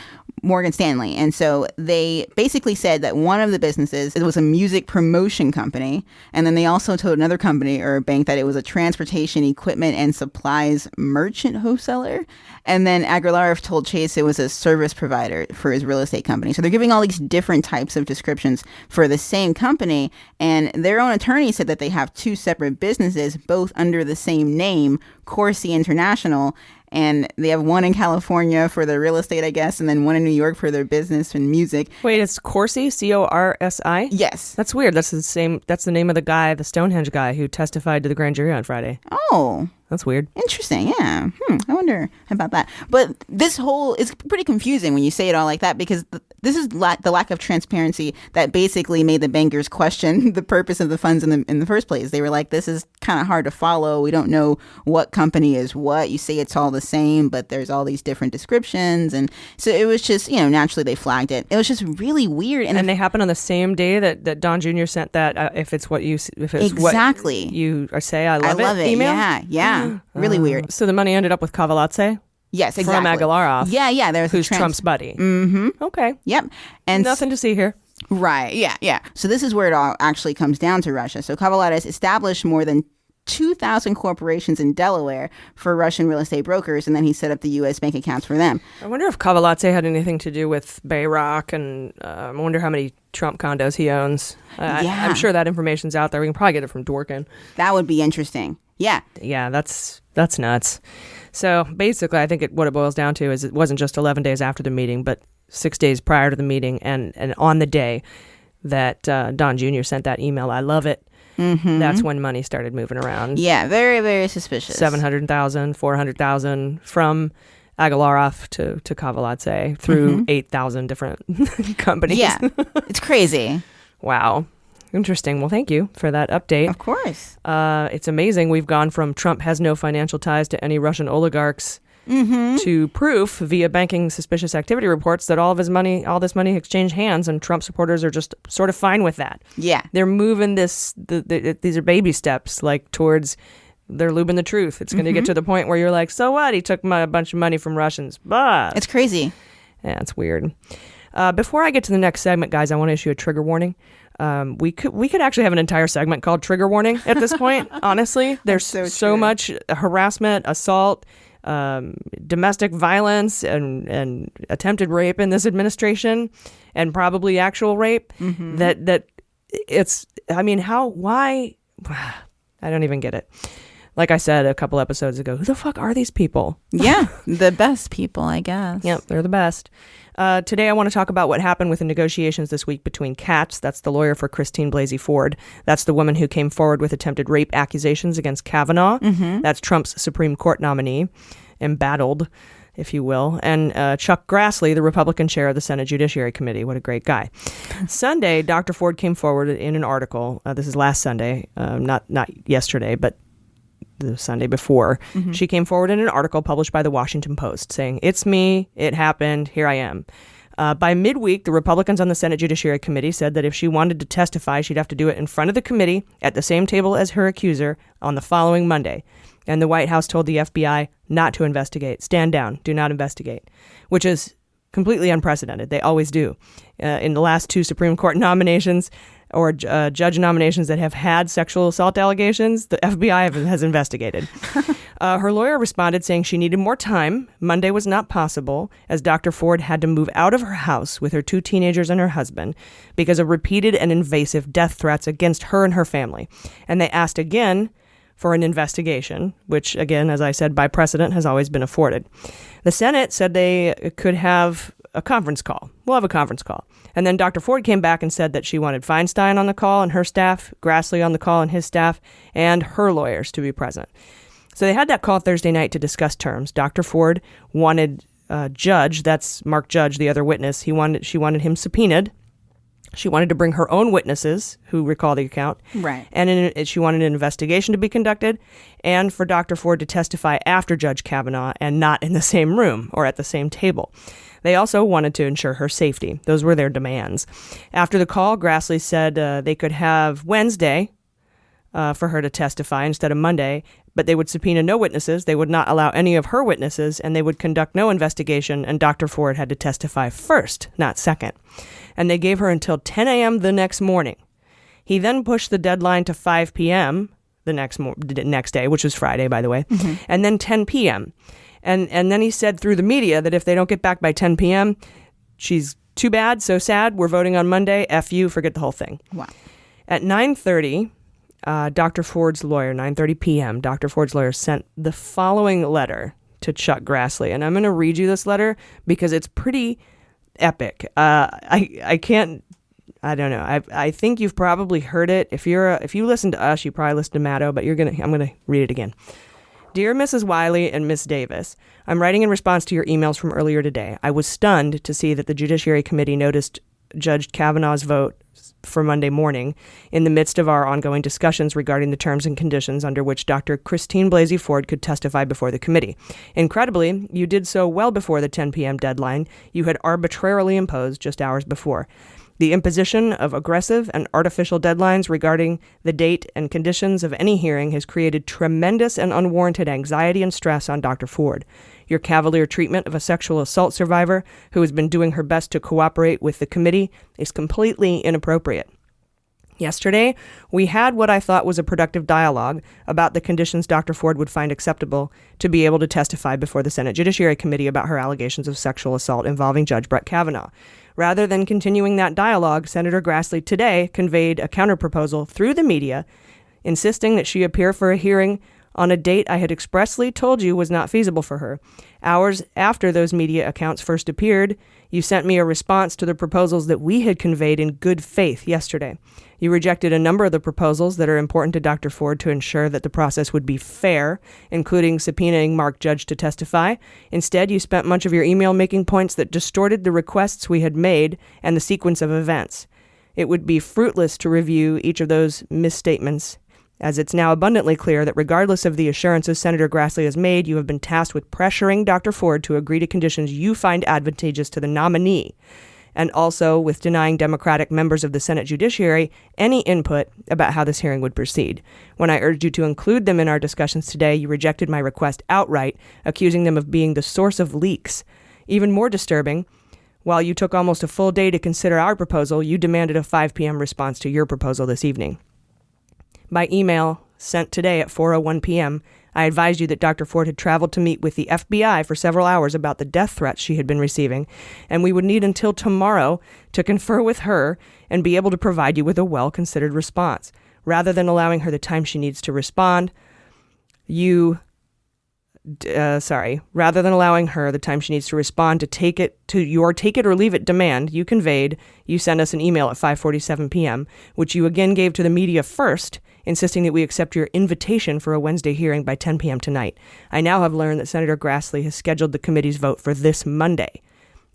[SPEAKER 8] Morgan Stanley. And so they basically said that one of the businesses, it was a music promotion company. And then they also told another company or a bank that it was a transportation equipment and supplies merchant wholesaler. And then Agalarov told Chase it was a service provider for his real estate company. So they're giving all these different types of descriptions for the same company. And their own attorney said that they have 2 separate businesses, both under the same name, Corsi International. And they have one in California for their real estate, I guess, and then one in New York for their business and music.
[SPEAKER 1] Wait, it's Corsi? C-O-R-S-I?
[SPEAKER 8] Yes.
[SPEAKER 1] That's weird. That's the name of the guy, the Stonehenge guy who testified to the grand jury on Friday.
[SPEAKER 8] Oh.
[SPEAKER 1] That's weird.
[SPEAKER 8] Interesting, yeah. I wonder about that. But this whole is pretty confusing when you say it all like that because this is the lack of transparency that basically made the bankers question the purpose of the funds in the first place. They were like, this is kind of hard to follow. We don't know what company is what. You say it's all the same, but there's all these different descriptions. And so it was just, naturally they flagged it. It was just really weird.
[SPEAKER 1] And they happened on the same day that Don Jr. sent that, if it's what you say, I love it email?
[SPEAKER 8] Yeah. Really weird.
[SPEAKER 1] So the money ended up with Kavanaugh?
[SPEAKER 8] Yes, exactly.
[SPEAKER 1] From Agalarov.
[SPEAKER 8] Yeah. There's
[SPEAKER 1] who's Trump's buddy.
[SPEAKER 8] Mm-hmm.
[SPEAKER 1] Okay.
[SPEAKER 8] Yep. And
[SPEAKER 1] nothing to see here.
[SPEAKER 8] Right. Yeah. So this is where it all actually comes down to Russia. So Kavanaugh has established more than 2,000 corporations in Delaware for Russian real estate brokers, and then he set up the U.S. bank accounts for them.
[SPEAKER 1] I wonder if Kavanaugh had anything to do with Bayrock, and I wonder how many Trump condos he owns. I'm sure that information's out there. We can probably get it from Dworkin.
[SPEAKER 8] That would be interesting. Yeah.
[SPEAKER 1] Yeah, that's nuts. So basically, I think what it boils down to is it wasn't just 11 days after the meeting, but 6 days prior to the meeting and on the day that Don Jr. sent that email. I love it. That's when money started moving around.
[SPEAKER 8] Yeah, very, very suspicious.
[SPEAKER 1] 700,000, 400,000 from Agalarov to Kavanaugh through 8,000 different companies.
[SPEAKER 8] Yeah, it's crazy.
[SPEAKER 1] Wow. Interesting. Well, thank you for that update.
[SPEAKER 8] Of course.
[SPEAKER 1] It's amazing. We've gone from Trump has no financial ties to any Russian oligarchs to proof via banking suspicious activity reports that all this money exchanged hands, and Trump supporters are just sort of fine with that.
[SPEAKER 8] Yeah.
[SPEAKER 1] They're moving these are baby steps towards they're lubing the truth. It's going to get to the point where you're like, so what? He took a bunch of money from Russians. But
[SPEAKER 8] it's crazy.
[SPEAKER 1] Yeah, it's weird. Before I get to the next segment, guys, I want to issue a trigger warning. We could actually have an entire segment called Trigger Warning at this point. Honestly, there's so much harassment, assault, domestic violence, and attempted rape in this administration, and probably actual rape. That it's. I mean, why? I don't even get it. Like I said a couple episodes ago, who the fuck are these people?
[SPEAKER 8] Yeah, the best people, I guess.
[SPEAKER 1] Yep, they're the best. Today, I want to talk about what happened with the negotiations this week between Katz, that's the lawyer for Christine Blasey Ford. That's the woman who came forward with attempted rape accusations against Kavanaugh. That's Trump's Supreme Court nominee, embattled, if you will. And Chuck Grassley, the Republican chair of the Senate Judiciary Committee. What a great guy. Sunday, Dr. Ford came forward in an article. This is last Sunday, not yesterday, but the Sunday before. She came forward in an article published by the Washington Post saying, "It's me, it happened, here I am." By midweek, the Republicans on the Senate Judiciary Committee said that if she wanted to testify, she'd have to do it in front of the committee at the same table as her accuser on the following Monday. And the White House told the FBI not to investigate. Stand down. Do not investigate. Which is completely unprecedented. They always do. In the last two Supreme Court nominations or judge nominations that have had sexual assault allegations, the FBI has investigated. Her lawyer responded saying she needed more time. Monday was not possible, as Dr. Ford had to move out of her house with her 2 teenagers and her husband because of repeated and invasive death threats against her and her family. And they asked again for an investigation, which, again, as I said, by precedent has always been afforded. The Senate said they could have a conference call. We'll have a conference call. And then Dr. Ford came back and said that she wanted Feinstein on the call and her staff, Grassley on the call and his staff, and her lawyers to be present. So they had that call Thursday night to discuss terms. Dr. Ford wanted Judge, that's Mark Judge, the other witness, she wanted him subpoenaed. She wanted to bring her own witnesses who recall the account.
[SPEAKER 8] Right.
[SPEAKER 1] And she wanted an investigation to be conducted and for Dr. Ford to testify after Judge Kavanaugh and not in the same room or at the same table. They also wanted to ensure her safety. Those were their demands. After the call, Grassley said they could have Wednesday for her to testify instead of Monday, but they would subpoena no witnesses. They would not allow any of her witnesses, and they would conduct no investigation, and Dr. Ford had to testify first, not second. And they gave her until 10 a.m. the next morning. He then pushed the deadline to 5 p.m. the next day, which was Friday, by the way, and then 10 p.m. And then he said through the media that if they don't get back by 10 p.m., she's too bad, so sad, we're voting on Monday, F you, forget the whole thing.
[SPEAKER 8] Wow.
[SPEAKER 1] At 9:30, Dr. Ford's lawyer, 9:30 p.m., Dr. Ford's lawyer sent the following letter to Chuck Grassley. And I'm going to read you this letter because it's pretty epic. I don't know. I think you've probably heard it. If you listen to us, you probably listen to Maddo, but I'm going to read it again. Dear Mrs. Wiley and Miss Davis, I'm writing in response to your emails from earlier today. I was stunned to see that the Judiciary Committee noticed Judge Kavanaugh's vote for Monday morning in the midst of our ongoing discussions regarding the terms and conditions under which Dr. Christine Blasey Ford could testify before the committee. Incredibly, you did so well before the 10 p.m. deadline you had arbitrarily imposed just hours before. The imposition of aggressive and artificial deadlines regarding the date and conditions of any hearing has created tremendous and unwarranted anxiety and stress on Dr. Ford. Your cavalier treatment of a sexual assault survivor who has been doing her best to cooperate with the committee is completely inappropriate. Yesterday, we had what I thought was a productive dialogue about the conditions Dr. Ford would find acceptable to be able to testify before the Senate Judiciary Committee about her allegations of sexual assault involving Judge Brett Kavanaugh. Rather than continuing that dialogue, Senator Grassley today conveyed a counterproposal through the media, insisting that she appear for a hearing on a date I had expressly told you was not feasible for her. Hours after those media accounts first appeared, You sent me a response to the proposals that we had conveyed in good faith yesterday. You rejected a number of the proposals that are important to Dr. Ford to ensure that the process would be fair, including subpoenaing Mark Judge to testify. Instead, you spent much of your email making points that distorted the requests we had made and the sequence of events. It would be fruitless to review each of those misstatements, as it's now abundantly clear that regardless of the assurances Senator Grassley has made, you have been tasked with pressuring Dr. Ford to agree to conditions you find advantageous to the nominee, and also with denying Democratic members of the Senate Judiciary any input about how this hearing would proceed. When I urged you to include them in our discussions today, you rejected my request outright, accusing them of being the source of leaks. Even more disturbing, while you took almost a full day to consider our proposal, you demanded a 5 p.m. response to your proposal this evening. By email sent today at 4:01 p.m., I advised you that Dr. Ford had traveled to meet with the FBI for several hours about the death threats she had been receiving, and we would need until tomorrow to confer with her and be able to provide you with a well-considered response. Rather than allowing her the time she needs to respond, rather than allowing her the time she needs to respond to your take it or leave it demand you sent us an email at 5:47 p.m., which you again gave to the media first, insisting that we accept your invitation for a Wednesday hearing by 10 p.m. tonight. I now have learned that Senator Grassley has scheduled the committee's vote for this Monday.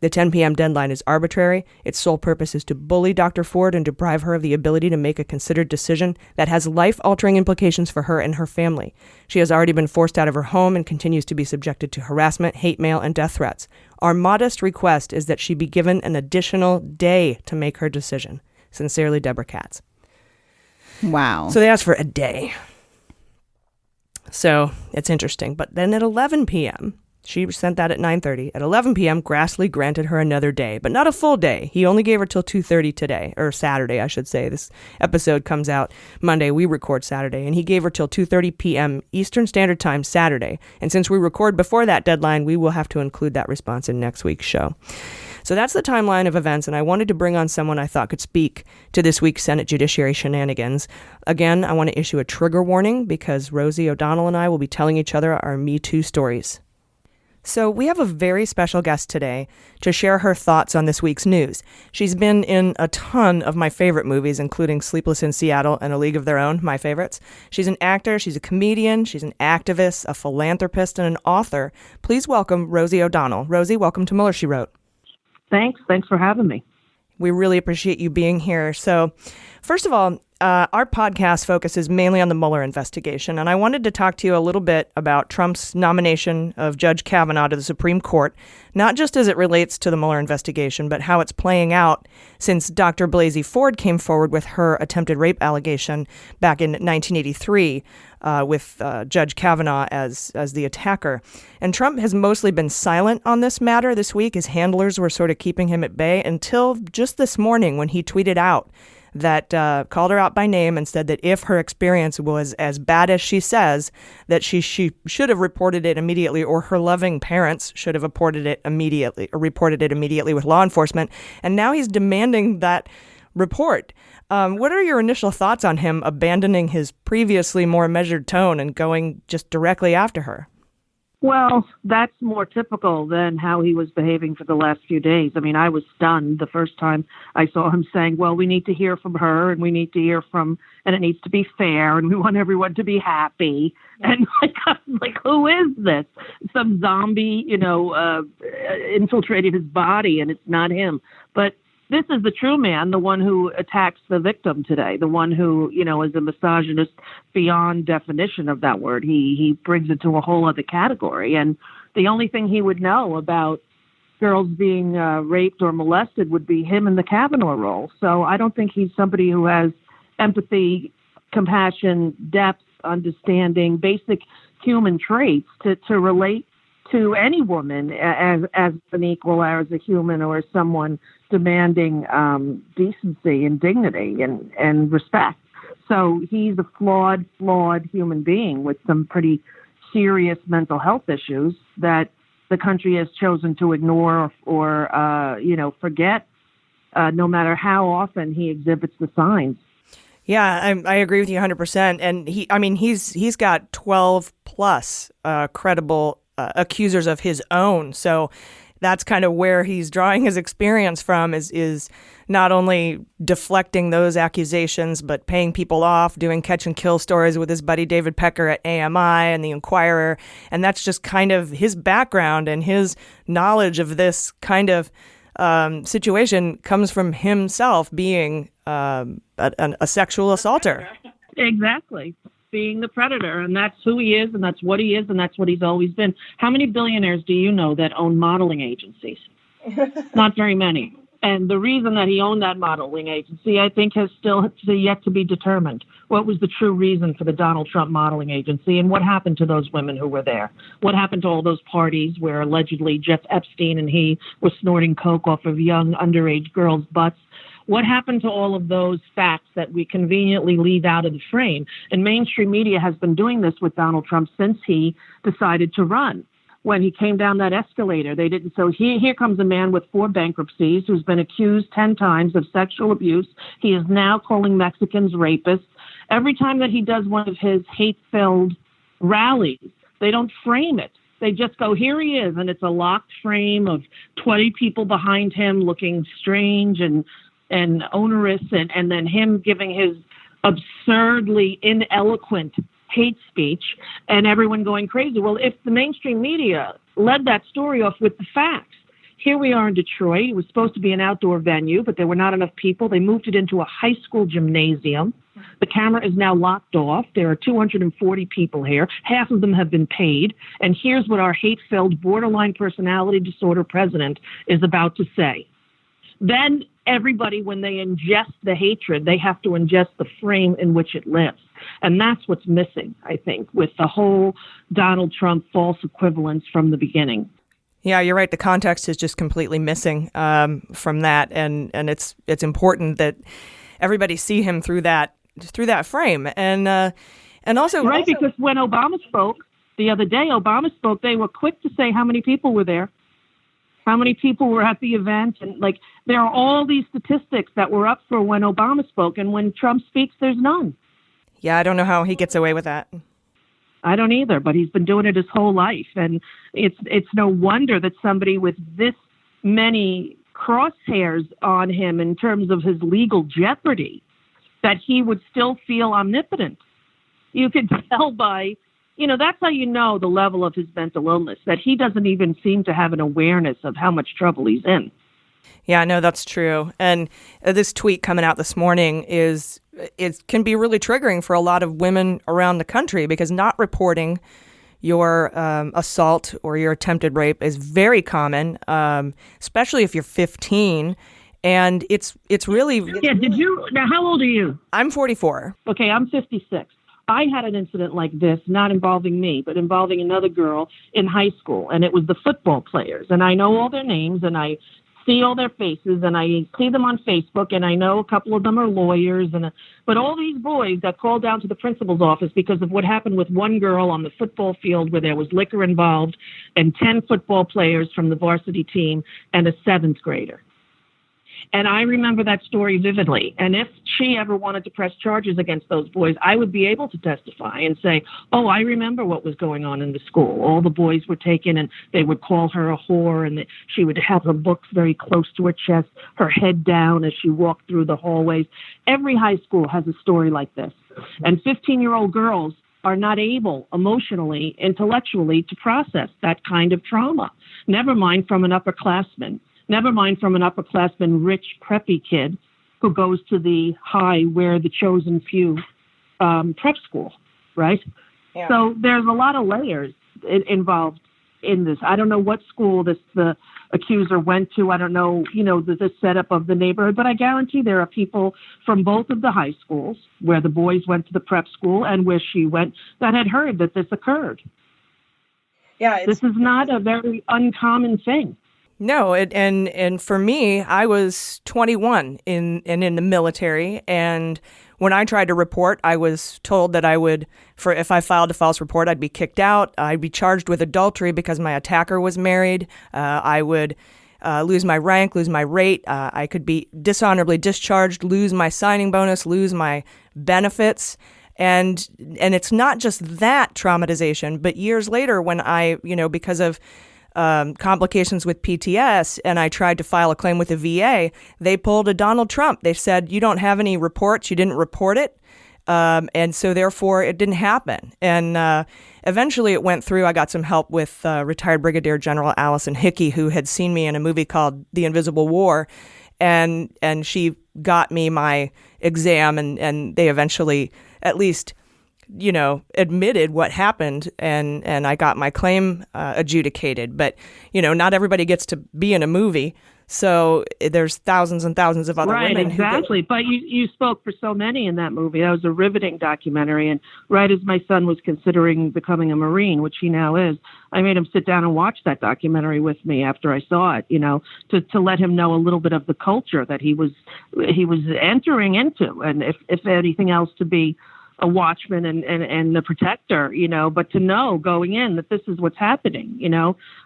[SPEAKER 1] The 10 p.m. deadline is arbitrary. Its sole purpose is to bully Dr. Ford and deprive her of the ability to make a considered decision that has life-altering implications for her and her family. She has already been forced out of her home and continues to be subjected to harassment, hate mail, and death threats. Our modest request is that she be given an additional day to make her decision. Sincerely, Deborah Katz.
[SPEAKER 8] Wow.
[SPEAKER 1] So they asked for a day. So it's interesting. But then at 11 p.m., she sent that at 9:30. At 11 p.m., Grassley granted her another day, but not a full day. He only gave her till 2:30 today, or Saturday, I should say. This episode comes out Monday. We record Saturday, and he gave her till 2:30 p.m. Eastern Standard Time Saturday. And since we record before that deadline, we will have to include that response in next week's show. So that's the timeline of events, and I wanted to bring on someone I thought could speak to this week's Senate Judiciary shenanigans. Again, I want to issue a trigger warning because Rosie O'Donnell and I will be telling each other our Me Too stories. So we have a very special guest today to share her thoughts on this week's news. She's been in a ton of my favorite movies, including Sleepless in Seattle and A League of Their Own, my favorites. She's an actor, she's a comedian, she's an activist, a philanthropist, and an author. Please welcome Rosie O'Donnell. Rosie, welcome to Mueller, She Wrote.
[SPEAKER 14] Thanks for having me.
[SPEAKER 1] We really appreciate you being here. So, first of all, our podcast focuses mainly on the Mueller investigation, and I wanted to talk to you a little bit about Trump's nomination of Judge Kavanaugh to the Supreme Court, not just as it relates to the Mueller investigation, but how it's playing out since Dr. Blasey Ford came forward with her attempted rape allegation back in 1983 with Judge Kavanaugh as the attacker. And Trump has mostly been silent on this matter this week. His handlers were sort of keeping him at bay until just this morning when he tweeted out that called her out by name and said that if her experience was as bad as she says, that she should have reported it immediately, or her loving parents should have reported it immediately with law enforcement. And now he's demanding that report. What are your initial thoughts on him abandoning his previously more measured tone and going just directly after her?
[SPEAKER 14] Well, that's more typical than how he was behaving for the last few days. I mean, I was stunned the first time I saw him saying, well, we need to hear from her and we need to hear from, and it needs to be fair and we want everyone to be happy. And like, who is this? Some zombie, infiltrated his body, and it's not him. But this is the true man, the one who attacks the victim today, the one who, is a misogynist beyond definition of that word. He brings it to a whole other category. And the only thing he would know about girls being raped or molested would be him in the Kavanaugh role. So I don't think he's somebody who has empathy, compassion, depth, understanding, basic human traits to relate to any woman as an equal, or as a human, or as someone demanding decency and dignity and respect. So he's a flawed human being with some pretty serious mental health issues that the country has chosen to ignore or forget, no matter how often he exhibits the signs.
[SPEAKER 1] Yeah, I agree with you 100%. And he's got 12 plus credible accusers of his own. So that's kind of where he's drawing his experience from, is not only deflecting those accusations, but paying people off, doing catch and kill stories with his buddy David Pecker at AMI and the Inquirer. And that's just kind of his background, and his knowledge of this kind of situation comes from himself being a sexual assaulter.
[SPEAKER 14] Exactly. Being the predator, and that's who he is, and that's what he is, and that's what he's always been. How many billionaires do you know that own modeling agencies? Not very many. And the reason that he owned that modeling agency, I think, has still yet to be determined. What was the true reason for the Donald Trump modeling agency, and what happened to those women who were there? What happened to all those parties where allegedly Jeff Epstein and he were snorting coke off of young underage girls' butts? What happened to all of those facts that we conveniently leave out of the frame? And mainstream media has been doing this with Donald Trump since he decided to run. When he came down that escalator, they didn't. So here comes a man with 4 bankruptcies who's been accused 10 times of sexual abuse. He is now calling Mexicans rapists. Every time that he does one of his hate-filled rallies, they don't frame it. They just go, here he is, and it's a locked frame of 20 people behind him looking strange and onerous, and then him giving his absurdly ineloquent hate speech, and everyone going crazy. Well, if the mainstream media led that story off with the facts, here we are in Detroit. It was supposed to be an outdoor venue, but there were not enough people. They moved it into a high school gymnasium. The camera is now locked off. There are 240 people here. Half of them have been paid. And here's what our hate-filled, borderline personality disorder president is about to say. Then everybody, when they ingest the hatred, they have to ingest the frame in which it lives. And that's what's missing, I think, with the whole Donald Trump false equivalence from the beginning.
[SPEAKER 1] Yeah, you're right. The context is just completely missing from that, and it's important that everybody see him through that frame, and also
[SPEAKER 14] right, because when Obama spoke the other day, they were quick to say how many people were there. How many people were at the event? And there are all these statistics that were up for when Obama spoke, and when Trump speaks, there's none.
[SPEAKER 1] Yeah, I don't know how he gets away with that.
[SPEAKER 14] I don't either, but he's been doing it his whole life, and it's no wonder that somebody with this many crosshairs on him in terms of his legal jeopardy, that he would still feel omnipotent. You could tell by, that's how you know the level of his mental illness, that he doesn't even seem to have an awareness of how much trouble he's in.
[SPEAKER 1] Yeah, no, that's true. And this tweet coming out this morning it can be really triggering for a lot of women around the country, because not reporting your assault or your attempted rape is very common, especially if you're 15. And it's really...
[SPEAKER 14] Yeah, now how old are you?
[SPEAKER 1] I'm 44.
[SPEAKER 14] Okay, I'm 56. I had an incident like this, not involving me, but involving another girl in high school. And it was the football players. And I know all their names, and I see all their faces, and I see them on Facebook, and I know a couple of them are lawyers. But all these boys got called down to the principal's office because of what happened with one girl on the football field where there was liquor involved, and 10 football players from the varsity team and a 7th grader. And I remember that story vividly. And if she ever wanted to press charges against those boys, I would be able to testify and say, oh, I remember what was going on in the school. All the boys were taken, and they would call her a whore, and she would have her books very close to her chest, her head down as she walked through the hallways. Every high school has a story like this. And 15-year-old girls are not able emotionally, intellectually to process that kind of trauma, never mind from an upperclassman. Never mind from an upperclassman, rich, preppy kid who goes to the high where the chosen few prep school, right? Yeah. So there's a lot of layers involved in this. I don't know what school the accuser went to. I don't know, the setup of the neighborhood, but I guarantee there are people from both of the high schools where the boys went to the prep school and where she went that had heard that this occurred.
[SPEAKER 1] Yeah,
[SPEAKER 14] this is not a very uncommon thing.
[SPEAKER 1] No, and for me, I was 21 in the military, and when I tried to report, I was told that if I filed a false report, I'd be kicked out. I'd be charged with adultery because my attacker was married. I would lose my rank, lose my rate. I could be dishonorably discharged, lose my signing bonus, lose my benefits. And it's not just that traumatization, but years later when I, because of complications with PTS, and I tried to file a claim with the VA, they pulled a Donald Trump. They said, you don't have any reports, you didn't report it, and so therefore it didn't happen. And eventually it went through. I got some help with retired Brigadier General Allison Hickey, who had seen me in a movie called The Invisible War, and she got me my exam, and they eventually at least admitted what happened, and I got my claim adjudicated. But, not everybody gets to be in a movie. So there's thousands and thousands of other women.
[SPEAKER 14] Right, exactly. But you spoke for so many in that movie. That was a riveting documentary. And right as my son was considering becoming a Marine, which he now is, I made him sit down and watch that documentary with me after I saw it, to let him know a little bit of the culture that he was entering into. And if anything else, to be a watchman and the protector, but to know going in that this is what's happening,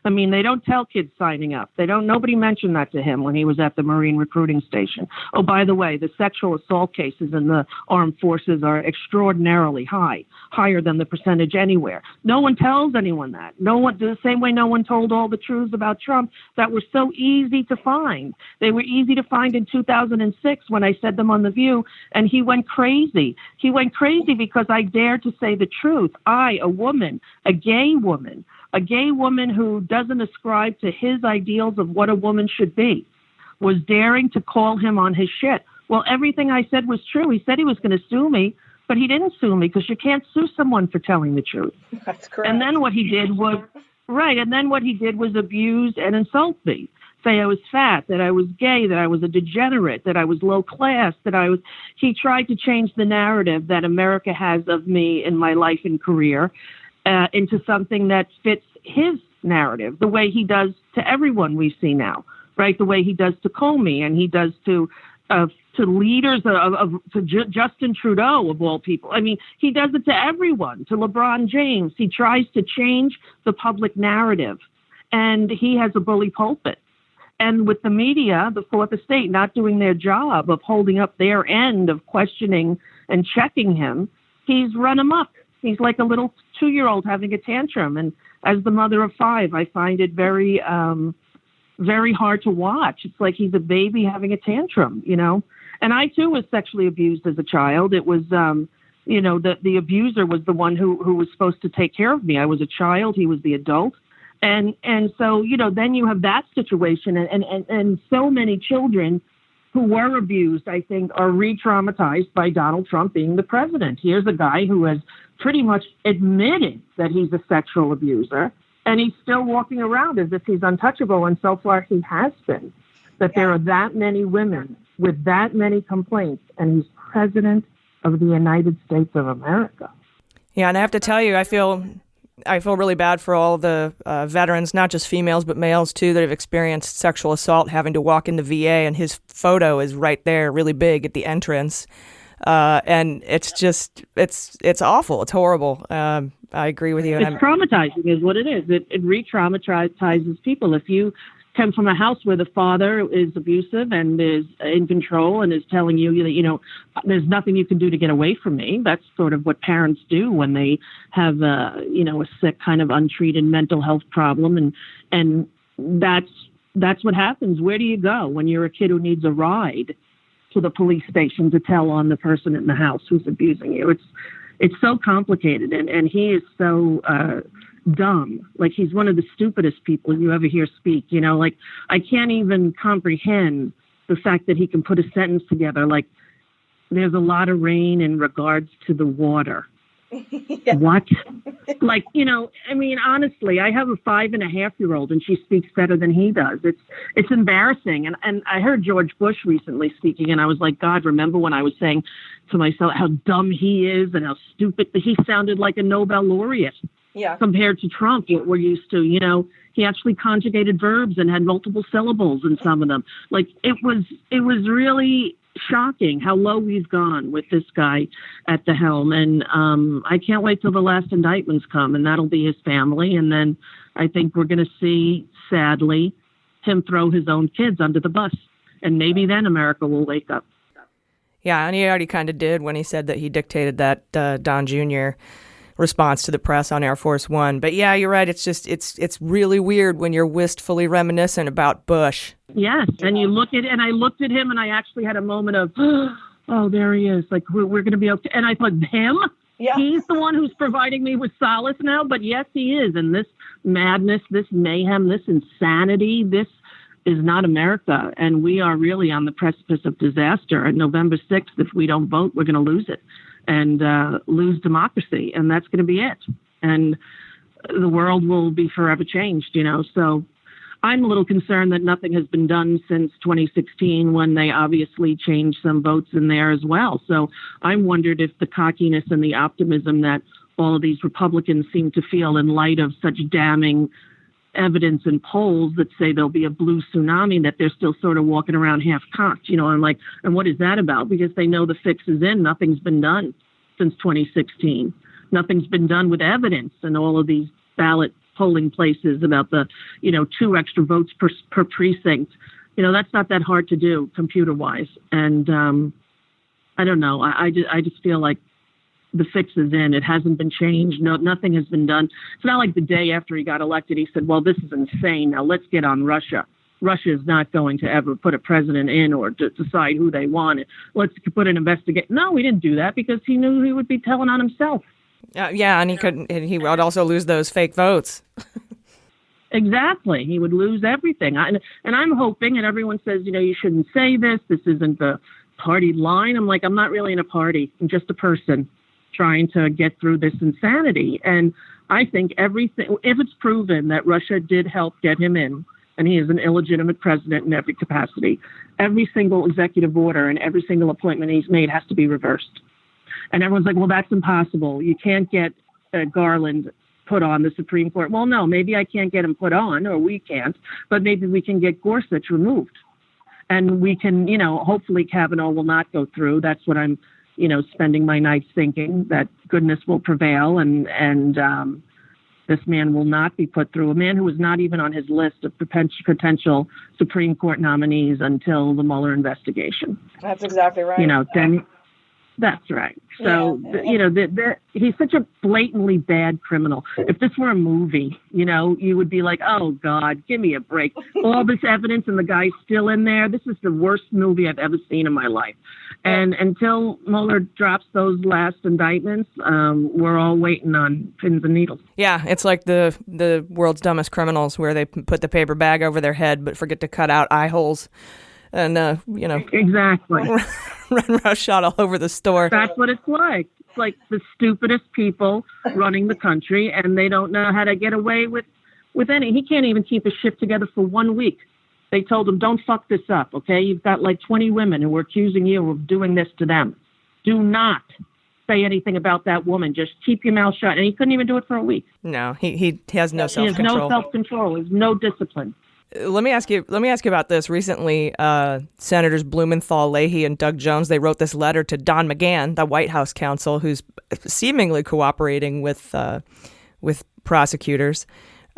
[SPEAKER 14] I mean, they don't tell kids signing up. Nobody mentioned that to him when he was at the Marine recruiting station. Oh, by the way, the sexual assault cases in the armed forces are extraordinarily high, higher than the percentage anywhere. No one tells anyone that. The same way no one told all the truths about Trump that were so easy to find. They were easy to find in 2006 when I said them on The View, and he went crazy. He went crazy because I dared to say the truth. I, a woman, a gay woman who doesn't ascribe to his ideals of what a woman should be, was daring to call him on his shit. Well, everything I said was true. He said he was going to sue me, but he didn't sue me because you can't sue someone for telling the truth.
[SPEAKER 9] That's correct.
[SPEAKER 14] And then what he did was abuse and insult me. Say I was fat, that I was gay, that I was a degenerate, that I was low class, he tried to change the narrative that America has of me in my life and career into something that fits his narrative, the way he does to everyone we see now, right? The way he does to Comey, and he does to leaders to Justin Trudeau, of all people. I mean, he does it to everyone, to LeBron James. He tries to change the public narrative, and he has a bully pulpit. And with the media, the fourth estate, not doing their job of holding up their end of questioning and checking him, he's run amok. He's like a little 2-year-old having a tantrum. And as the mother of 5, I find it very, very hard to watch. It's like he's a baby having a tantrum, And I, too, was sexually abused as a child. It was, the abuser was the one who was supposed to take care of me. I was a child. He was the adult. And so, then you have that situation, and so many children who were abused, I think, are re-traumatized by Donald Trump being the president. Here's a guy who has pretty much admitted that he's a sexual abuser, and he's still walking around as if he's untouchable, and so far he has been. That there are that many women with that many complaints, and he's president of the United States of America.
[SPEAKER 1] Yeah, and I have to tell you, I feel really bad for all the veterans, not just females, but males too, that have experienced sexual assault, having to walk into VA, and his photo is right there, really big at the entrance. And it's just, it's awful. It's horrible. I agree with you.
[SPEAKER 14] It's traumatizing is what it is. It re-traumatizes people. If you come from a house where the father is abusive and is in control and is telling you that, there's nothing you can do to get away from me. That's sort of what parents do when they have a sick kind of untreated mental health problem. And that's what happens. Where do you go when you're a kid who needs a ride to the police station to tell on the person in the house who's abusing you? It's so complicated. And he is so, dumb. Like, he's one of the stupidest people you ever hear speak. I can't even comprehend the fact that he can put a sentence together like, there's a lot of rain in regards to the water. Yeah. What? Like, honestly, I have a 5.5-year-old and she speaks better than he does. It's embarrassing. And I heard George Bush recently speaking, and I was like, God, remember when I was saying to myself how dumb he is and how stupid he sounded like a Nobel laureate. Yeah. Compared to Trump, what we're used to, he actually conjugated verbs and had multiple syllables in some of them. Like, it was really shocking how low we've gone with this guy at the helm. And I can't wait till the last indictments come, and that'll be his family. And then I think we're going to see, sadly, him throw his own kids under the bus. And maybe then America will wake up.
[SPEAKER 1] Yeah, and he already kind of did when he said that he dictated that Don Jr. response to the press on Air Force One. But yeah, you're right. It's just it's really weird when you're wistfully reminiscent about Bush.
[SPEAKER 14] Yes, and I looked at him, and I actually had a moment of, oh, there he is. Like we're going to be okay. And I thought, him? Yeah. He's the one who's providing me with solace now. But yes, he is. And this madness, this mayhem, this insanity, this is not America. And we are really on the precipice of disaster. And November 6th, if we don't vote, we're going to lose it and lose democracy. And that's going to be it. And the world will be forever changed, So I'm a little concerned that nothing has been done since 2016 when they obviously changed some votes in there as well. So I'm wondered if the cockiness and the optimism that all of these Republicans seem to feel in light of such damning evidence and polls that say there'll be a blue tsunami, that they're still sort of walking around half-cocked, and what is that about? Because they know the fix is in. Nothing's been done since 2016. Nothing's been done with evidence and all of these ballot polling places about the, 2 extra votes per precinct. That's not that hard to do computer-wise. And I don't know. I just feel like the fix is in. It hasn't been changed. No, nothing has been done. It's not like the day after he got elected, he said, well, this is insane. Now let's get on Russia. Russia is not going to ever put a president in or to decide who they want. Let's put an investigation. No, we didn't do that because he knew he would be telling on himself.
[SPEAKER 1] And he would also lose those fake votes.
[SPEAKER 14] Exactly. He would lose everything. And I'm hoping, and everyone says, you shouldn't say this. This isn't the party line. I'm like, I'm not really in a party. I'm just a person trying to get through this insanity. And I think everything, if it's proven that Russia did help get him in, and he is an illegitimate president in every capacity, every single executive order and every single appointment he's made has to be reversed. And everyone's like, well, that's impossible. You can't get Garland put on the Supreme Court. Well, no, maybe I can't get him put on, or we can't, but maybe we can get Gorsuch removed. And we can, hopefully Kavanaugh will not go through. That's what I'm, spending my nights thinking, that goodness will prevail and this man will not be put through. A man who was not even on his list of potential Supreme Court nominees until the Mueller investigation.
[SPEAKER 1] That's exactly right.
[SPEAKER 14] Then that's right. So, he's such a blatantly bad criminal. If this were a movie, you would be like, oh, God, give me a break. All this evidence and the guy's still in there. This is the worst movie I've ever seen in my life. And until Mueller drops those last indictments, we're all waiting on pins and needles.
[SPEAKER 1] Yeah, it's like the world's dumbest criminals where they put the paper bag over their head but forget to cut out eye holes. And,
[SPEAKER 14] Exactly.
[SPEAKER 1] run roughshod all over the store.
[SPEAKER 14] That's what it's like. It's like the stupidest people running the country, and they don't know how to get away with any. He can't even keep his ship together for 1 week. They told him, don't fuck this up, okay? You've got like 20 women who are accusing you of doing this to them. Do not say anything about that woman. Just keep your mouth shut. And he couldn't even do it for a week.
[SPEAKER 1] No, he has no self-control.
[SPEAKER 14] He has no self-control. He has no discipline.
[SPEAKER 1] Let me ask you about this. Recently, Senators Blumenthal, Leahy, and Doug Jones, they wrote this letter to Don McGahn, the White House counsel, who's seemingly cooperating with prosecutors.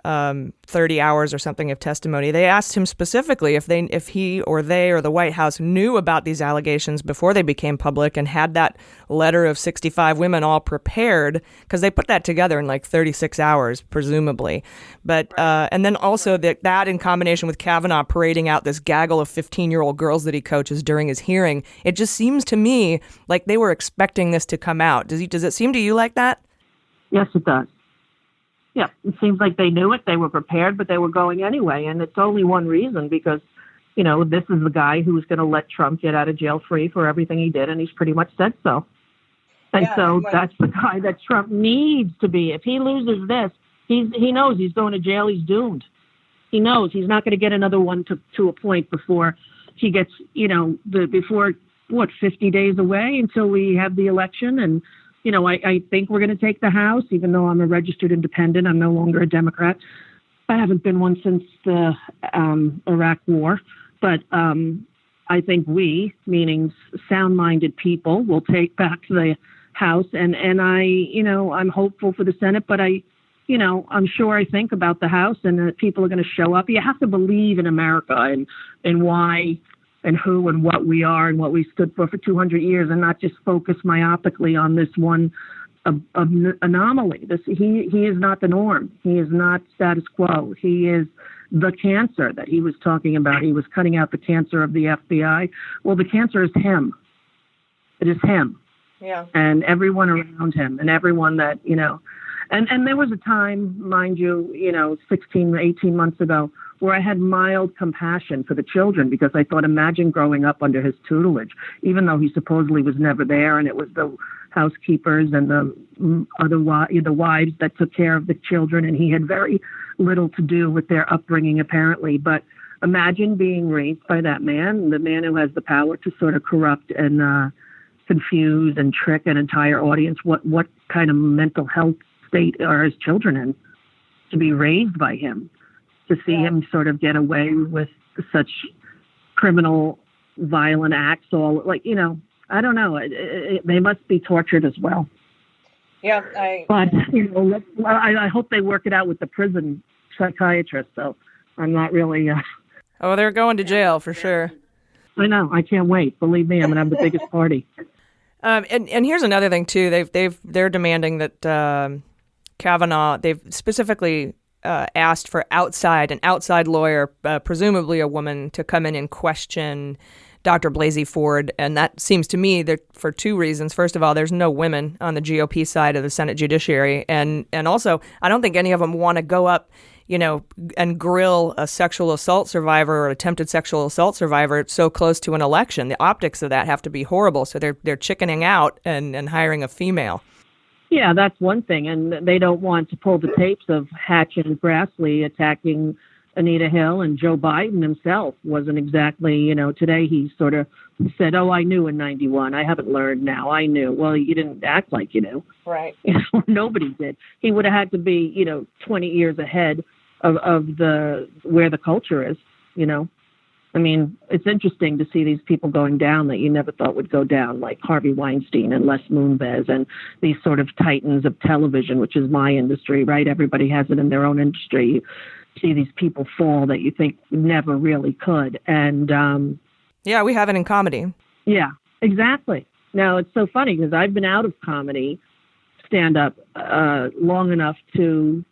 [SPEAKER 1] 30 hours or something of testimony. They asked him specifically if he or they or the White House knew about these allegations before they became public and had that letter of 65 women all prepared, because they put that together in like 36 hours, presumably. But and then also that in combination with Kavanaugh parading out this gaggle of 15-year-old girls that he coaches during his hearing, it just seems to me like they were expecting this to come out. Does it seem to you like that?
[SPEAKER 14] Yes, it does. Yeah, it seems like they knew it, they were prepared, but they were going anyway. And it's only one reason, because, this is the guy who's going to let Trump get out of jail free for everything he did, and he's pretty much said so. And that's the guy that Trump needs to be. If he loses this, he knows he's going to jail, he's doomed. He knows he's not going to get another one to a point before he gets, 50 days away until we have the election. And I think we're going to take the House, even though I'm a registered independent. I'm no longer a Democrat. I haven't been one since the Iraq War. But I think we, meaning sound-minded people, will take back the House. And I'm hopeful for the Senate. But I'm sure I think about the House, and people are going to show up. You have to believe in America and why and who and what we are and what we stood for 200 years, and not just focus myopically on this one anomaly. He is not the norm. He is not status quo. He is the cancer that he was talking about. He was cutting out the cancer of the FBI. Well, the cancer is him. It is him.
[SPEAKER 1] Yeah.
[SPEAKER 14] And everyone around him and everyone that, and there was a time, mind you, 16, 18 months ago, where I had mild compassion for the children because I thought, imagine growing up under his tutelage, even though he supposedly was never there, and it was the housekeepers and the wives that took care of the children, and he had very little to do with their upbringing, apparently. But imagine being raised by that man, the man who has the power to sort of corrupt and confuse and trick an entire audience. What kind of mental health state are his children in to be raised by him? To see him sort of get away with such criminal, violent acts, all I don't know. They must be tortured as well.
[SPEAKER 1] Yeah,
[SPEAKER 14] But I hope they work it out with the prison psychiatrist. So I'm not really.
[SPEAKER 1] Oh, they're going to jail for sure.
[SPEAKER 14] I know. I can't wait. Believe me, I'm gonna have the biggest party.
[SPEAKER 1] And here's another thing too. They're demanding that Kavanaugh. They've specifically asked for an outside lawyer, presumably a woman, to come in and question Dr. Blasey Ford. And that seems to me that for two reasons. First of all, there's no women on the GOP side of the Senate Judiciary. And also, I don't think any of them want to go up, and grill a sexual assault survivor or attempted sexual assault survivor so close to an election. The optics of that have to be horrible. So they're chickening out and hiring a female.
[SPEAKER 14] Yeah, that's one thing. And they don't want to pull the tapes of Hatch and Grassley attacking Anita Hill, and Joe Biden himself wasn't exactly, today he sort of said, oh, I knew in 91. I haven't learned now. I knew. Well, you didn't act like you knew.
[SPEAKER 1] Right.
[SPEAKER 14] Nobody did. He would have had to be, 20 years ahead of where the culture is, I mean, it's interesting to see these people going down that you never thought would go down, like Harvey Weinstein and Les Moonves and these sort of titans of television, which is my industry, right? Everybody has it in their own industry. You see these people fall that you think never really could. And
[SPEAKER 1] yeah, we have it in comedy.
[SPEAKER 14] Yeah, exactly. Now, it's so funny because I've been out of comedy stand-up long enough to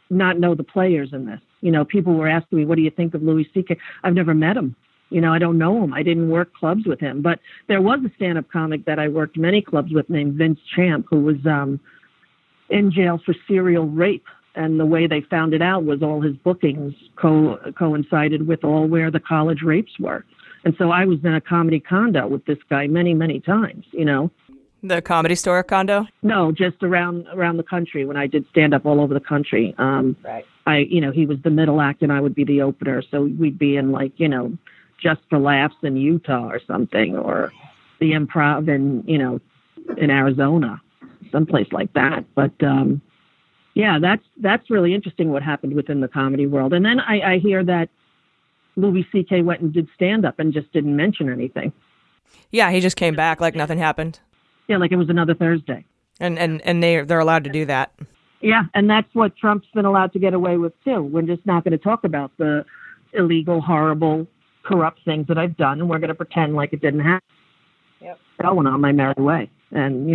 [SPEAKER 14] not know the players in this. People were asking me, what do you think of Louis C.K.? I've never met him. I don't know him. I didn't work clubs with him. But there was a stand-up comic that I worked many clubs with named Vince Champ, who was in jail for serial rape. And the way they found it out was all his bookings coincided with all where the college rapes were. And so I was in a comedy condo with this guy many, many times,
[SPEAKER 1] The Comedy Store condo?
[SPEAKER 14] No, just around the country when I did stand up all over the country.
[SPEAKER 1] Right.
[SPEAKER 14] He was the middle act and I would be the opener. So we'd be in Just for Laughs in Utah or something, or the Improv in Arizona, someplace like that. But yeah, that's really interesting what happened within the comedy world. And then I hear that Louis C.K. went and did stand up and just didn't mention anything.
[SPEAKER 1] Yeah, he just came back like nothing happened.
[SPEAKER 14] Yeah, like it was another Thursday.
[SPEAKER 1] And they're allowed to do that.
[SPEAKER 14] Yeah, and that's what Trump's been allowed to get away with, too. We're just not going to talk about the illegal, horrible, corrupt things that I've done, and we're going to pretend like it didn't happen.
[SPEAKER 1] Yep.
[SPEAKER 14] I went on my merry way. And,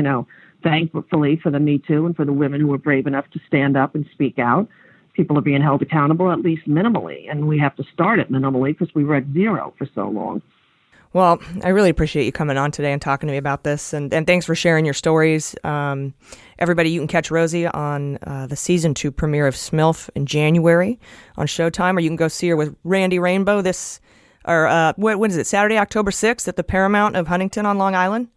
[SPEAKER 14] thankfully for the Me Too and for the women who were brave enough to stand up and speak out, people are being held accountable, at least minimally. And we have to start it minimally because we were at zero for so long.
[SPEAKER 1] Well, I really appreciate you coming on today and talking to me about this. And thanks for sharing your stories. Everybody, you can catch Rosie on the season 2 premiere of SMILF in January on Showtime, or you can go see her with Randy Rainbow when is it, Saturday, October 6th at the Paramount of Huntington on Long Island?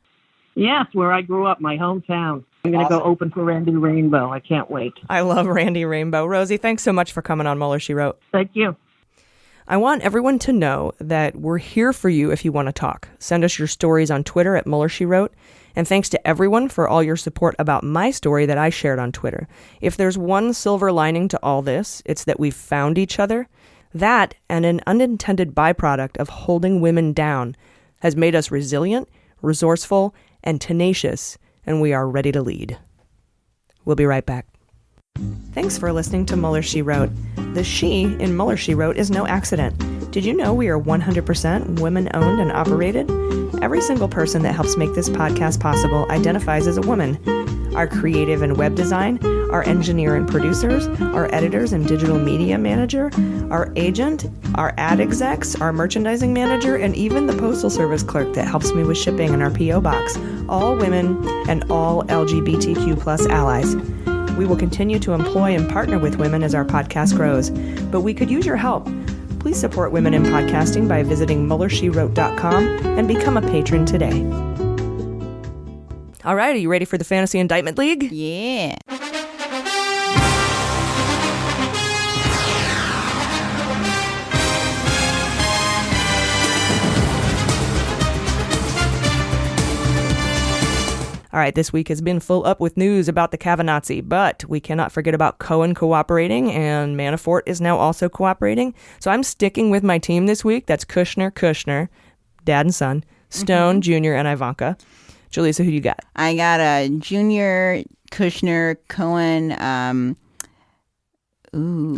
[SPEAKER 14] Yes, where I grew up, my hometown. I'm going to go open for Randy Rainbow. I can't wait.
[SPEAKER 1] I love Randy Rainbow. Rosie, thanks so much for coming on Mueller, She Wrote.
[SPEAKER 14] Thank you.
[SPEAKER 1] I want everyone to know that we're here for you if you want to talk. Send us your stories on Twitter at Mueller, She Wrote. And thanks to everyone for all your support about my story that I shared on Twitter. If there's one silver lining to all this, it's that we've found each other. That, and an unintended byproduct of holding women down, has made us resilient, resourceful, and tenacious, and we are ready to lead. We'll be right back. Thanks for listening to Mueller, She Wrote. The she in Mueller, She Wrote is no accident. Did you know we are 100% women-owned and operated? Every single person that helps make this podcast possible identifies as a woman. our creative and web design, our engineer and producers, our editors and digital media manager, our agent, our ad execs, our merchandising manager, and even the postal service clerk that helps me with shipping in our P.O. box. All women and all LGBTQ+ allies. We will continue to employ and partner with women as our podcast grows, but we could use your help. Please support women in podcasting by visiting MullerSheWrote.com and become a patron today. All right, are you ready for the Fantasy Indictment League?
[SPEAKER 8] Yeah.
[SPEAKER 1] All right, this week has been full up with news about the Kavanaugh, but we cannot forget about Cohen cooperating, and Manafort is now also cooperating. So I'm sticking with my team this week. That's Kushner, dad and son, Stone, Jr., and Ivanka. Jaleesa, who you got?
[SPEAKER 8] I got a Junior, Kushner, Cohen.
[SPEAKER 1] I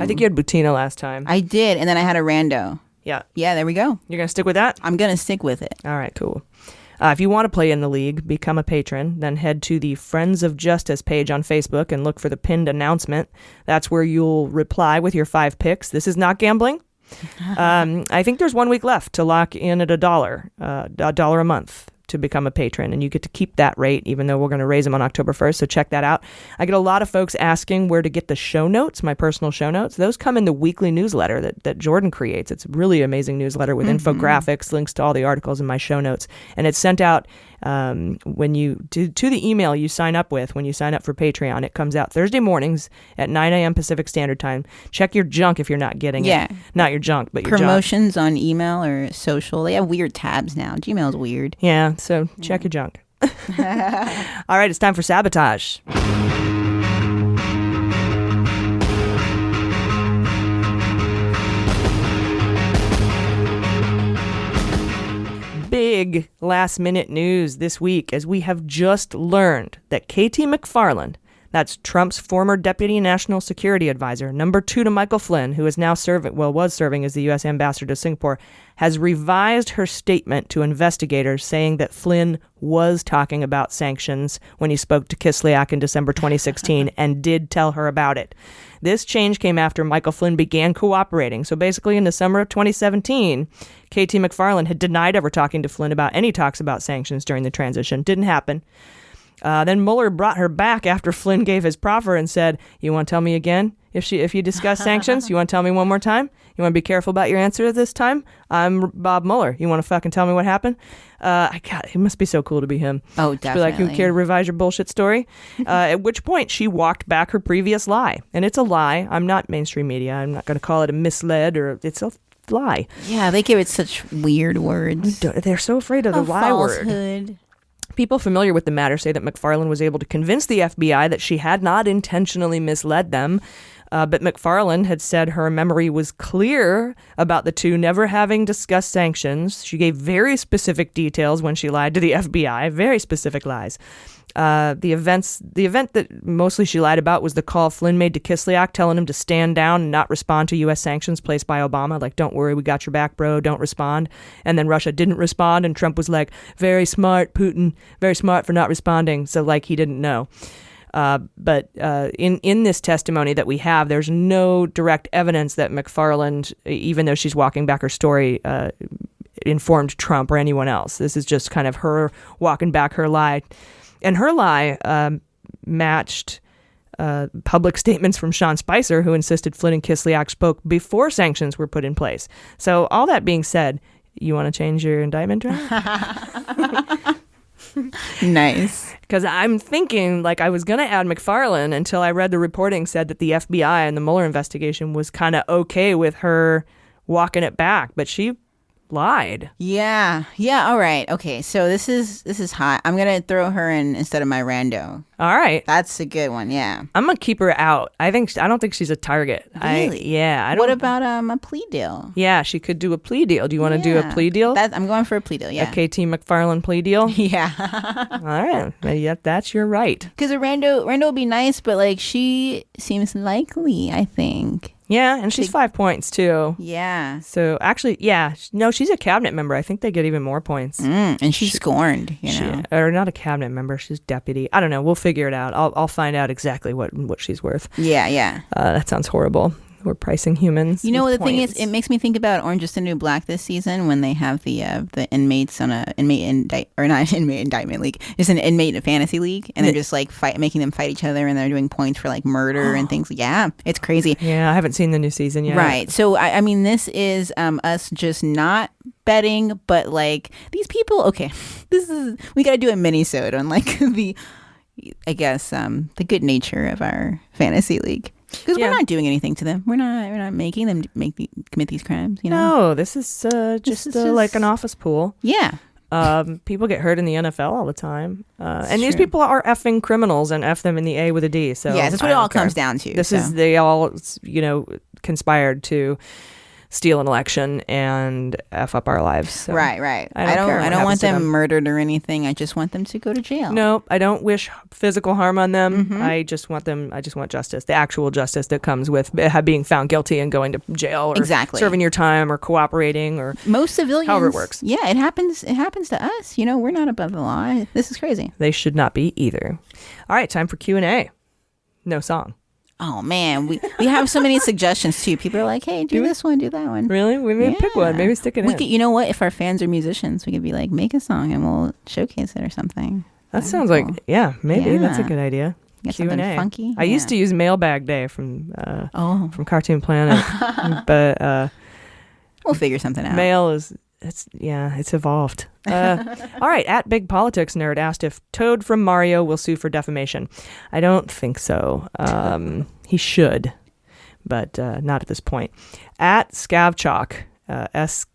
[SPEAKER 1] think you had Butina last time.
[SPEAKER 8] I did, and then I had a rando.
[SPEAKER 1] Yeah.
[SPEAKER 8] Yeah, there we go.
[SPEAKER 1] You're going to stick with that?
[SPEAKER 8] I'm going to stick with it.
[SPEAKER 1] All right, cool. If you want to play in the league, become a patron, then head to the Friends of Justice page on Facebook and look for the pinned announcement. That's where you'll reply with your 5 picks. This is not gambling. I think there's 1 week left to lock in at $1 a month to become a patron, and you get to keep that rate even though we're going to raise them on October 1st, so check that out. I get a lot of folks asking where to get the show notes, my personal show notes. Those come in the weekly newsletter that Jordan creates. It's a really amazing newsletter with infographics, links to all the articles in my show notes, and it's sent out when you to the email you sign up with when you sign up for Patreon. It comes out Thursday mornings at 9 a.m. Pacific Standard Time. Check your junk if you're not getting it. Not your junk, but your
[SPEAKER 8] promotions on email or social. They have weird tabs now. Gmail's weird.
[SPEAKER 1] Yeah, so check your junk. All right, it's time for Sabotage. Big last-minute news this week as we have just learned that K.T. McFarland, that's Trump's former deputy national security advisor, number 2 to Michael Flynn, who is now was serving as the U.S. ambassador to Singapore, has revised her statement to investigators saying that Flynn was talking about sanctions when he spoke to Kislyak in December 2016 and did tell her about it. This change came after Michael Flynn began cooperating. So basically in the summer of 2017, K.T. McFarland had denied ever talking to Flynn about any talks about sanctions during the transition. Didn't happen. Then Mueller brought her back after Flynn gave his proffer and said, "You want to tell me again if you discuss sanctions? You want to tell me one more time? You want to be careful about your answer this time? I'm Bob Mueller. You want to fucking tell me what happened?" It must be so cool to be him.
[SPEAKER 8] Oh, definitely.
[SPEAKER 1] Be like, "You care to revise your bullshit story?" At which point she walked back her previous lie. And it's a lie. I'm not mainstream media. I'm not going to call it a misled or it's a lie.
[SPEAKER 8] Yeah, they give it such weird words.
[SPEAKER 1] They're so afraid of the lie word.
[SPEAKER 8] Falsehood.
[SPEAKER 1] People familiar with the matter say that McFarland was able to convince the FBI that she had not intentionally misled them. But McFarland had said her memory was clear about the two never having discussed sanctions. She gave very specific details when she lied to the FBI, very specific lies. The event that mostly she lied about was the call Flynn made to Kislyak telling him to stand down and not respond to U.S. sanctions placed by Obama. Like, "Don't worry, we got your back, bro, don't respond." And then Russia didn't respond, and Trump was like, "Very smart, Putin, very smart for not responding." So like he didn't know. But in this testimony that we have, there's no direct evidence that McFarland, even though she's walking back her story, informed Trump or anyone else. This is just kind of her walking back her lie. And her lie matched public statements from Sean Spicer, who insisted Flynn and Kislyak spoke before sanctions were put in place. So all that being said, you want to change your indictment draft?
[SPEAKER 8] Nice.
[SPEAKER 1] Because I'm thinking, like, I was going to add McFarland until I read the reporting said that the FBI and the Mueller investigation was kind of okay with her walking it back, but she lied.
[SPEAKER 8] Yeah. All right. Okay. So this is hot. I'm gonna throw her in instead of my rando.
[SPEAKER 1] All right.
[SPEAKER 8] That's a good one. Yeah.
[SPEAKER 1] I'm gonna keep her out. I don't think she's a target.
[SPEAKER 8] Really?
[SPEAKER 1] I don't.
[SPEAKER 8] What about a plea deal?
[SPEAKER 1] Yeah, she could do a plea deal. Do you want to do a plea deal?
[SPEAKER 8] I'm going for a plea deal. Yeah.
[SPEAKER 1] A KT McFarland plea deal.
[SPEAKER 8] Yeah.
[SPEAKER 1] All right. Yeah, that's your right.
[SPEAKER 8] Because a rando would be nice, but like she seems likely, I think.
[SPEAKER 1] Yeah, and she's 5 points, too.
[SPEAKER 8] Yeah.
[SPEAKER 1] So, actually, yeah. No, she's a cabinet member. I think they get even more points.
[SPEAKER 8] And she's scorned,
[SPEAKER 1] or not a cabinet member. She's deputy. I don't know. We'll figure it out. I'll find out exactly what she's worth.
[SPEAKER 8] Yeah.
[SPEAKER 1] That sounds horrible. We're pricing humans.
[SPEAKER 8] You know what the
[SPEAKER 1] points.
[SPEAKER 8] thing is? It makes me think about Orange is the New Black this season when they have the inmates on a not inmate indictment league. It's an inmate fantasy league, and they're just like making them fight each other, and they're doing points for like murder and things. Yeah, it's crazy.
[SPEAKER 1] Yeah, I haven't seen the new season yet.
[SPEAKER 8] Right. So I mean, this is us just not betting, but like these people. Okay, we got to do a mini-sode on like the good nature of our fantasy league. Because we're not doing anything to them. We're not making them commit these crimes.
[SPEAKER 1] No, this is just like an office pool.
[SPEAKER 8] Yeah.
[SPEAKER 1] People get hurt in the NFL all the time, and these people are effing criminals, and F them in the A with a D. So
[SPEAKER 8] yeah, that's what it all comes down to.
[SPEAKER 1] They all conspired to steal an election and F up our lives. So
[SPEAKER 8] right. I don't want them murdered or anything. I just want them to go to jail.
[SPEAKER 1] No, I don't wish physical harm on them. I just want justice, the actual justice that comes with being found guilty and going to jail or serving your time or cooperating or
[SPEAKER 8] most civilians.
[SPEAKER 1] However it works.
[SPEAKER 8] Yeah, it happens to us. We're not above the law. This is crazy.
[SPEAKER 1] They should not be either. All right, time for Q&A. No song.
[SPEAKER 8] Oh man, we have so many suggestions too. People are like, "Hey, do this one, do that one."
[SPEAKER 1] Really? We may pick one. Maybe stick it in.
[SPEAKER 8] You know what? If our fans are musicians, we could be like, make a song and we'll showcase it or something.
[SPEAKER 1] That sounds cool. Maybe that's a good idea.
[SPEAKER 8] Get something funky.
[SPEAKER 1] I used to use Mailbag Day from Cartoon Planet, but
[SPEAKER 8] we'll figure something out.
[SPEAKER 1] Mail it's evolved. All right, at Big Politics Nerd asked if Toad from Mario will sue for defamation. I don't think so. He should, but not at this point. At Scavchok, Skavchok,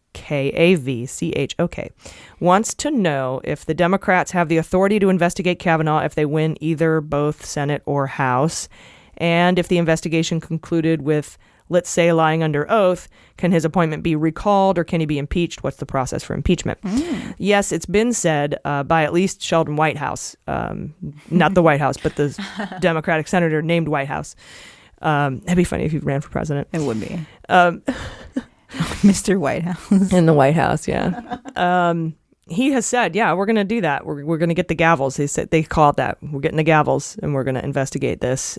[SPEAKER 1] wants to know if the Democrats have the authority to investigate Kavanaugh if they win either both Senate or House, and if the investigation concluded with, let's say, lying under oath, can his appointment be recalled or can he be impeached? What's the process for impeachment? Yes, it's been said by at least Sheldon Whitehouse, not the White House, but the Democratic senator named Whitehouse. That'd be funny if he ran for president.
[SPEAKER 8] It would be. Mr. Whitehouse.
[SPEAKER 1] In the White House, yeah. He has said, we're going to do that. We're going to get the gavels. They call it that. We're getting the gavels and we're going to investigate this.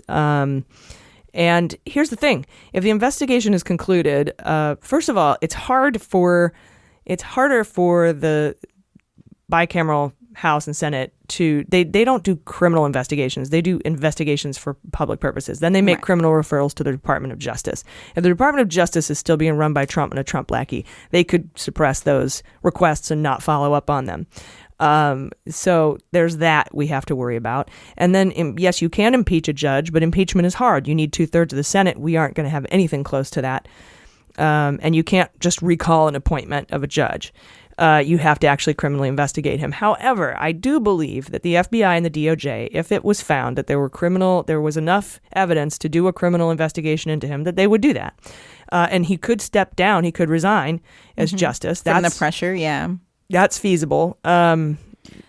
[SPEAKER 1] And here's the thing. If the investigation is concluded, first of all, it's harder for the bicameral House and Senate to, they don't do criminal investigations. They do investigations for public purposes. Then they make criminal referrals to the Department of Justice. If the Department of Justice is still being run by Trump and a Trump lackey, they could suppress those requests and not follow up on them. So there's that we have to worry about. And then, yes, you can impeach a judge, but impeachment is hard. You need 2/3 of the Senate. We aren't going to have anything close to that. And you can't just recall an appointment of a judge. You have to actually criminally investigate him. However, I do believe that the FBI and the DOJ, if it was found that there was enough evidence to do a criminal investigation into him, that they would do that. And he could step down. He could resign as justice.
[SPEAKER 8] From the pressure, yeah.
[SPEAKER 1] That's feasible.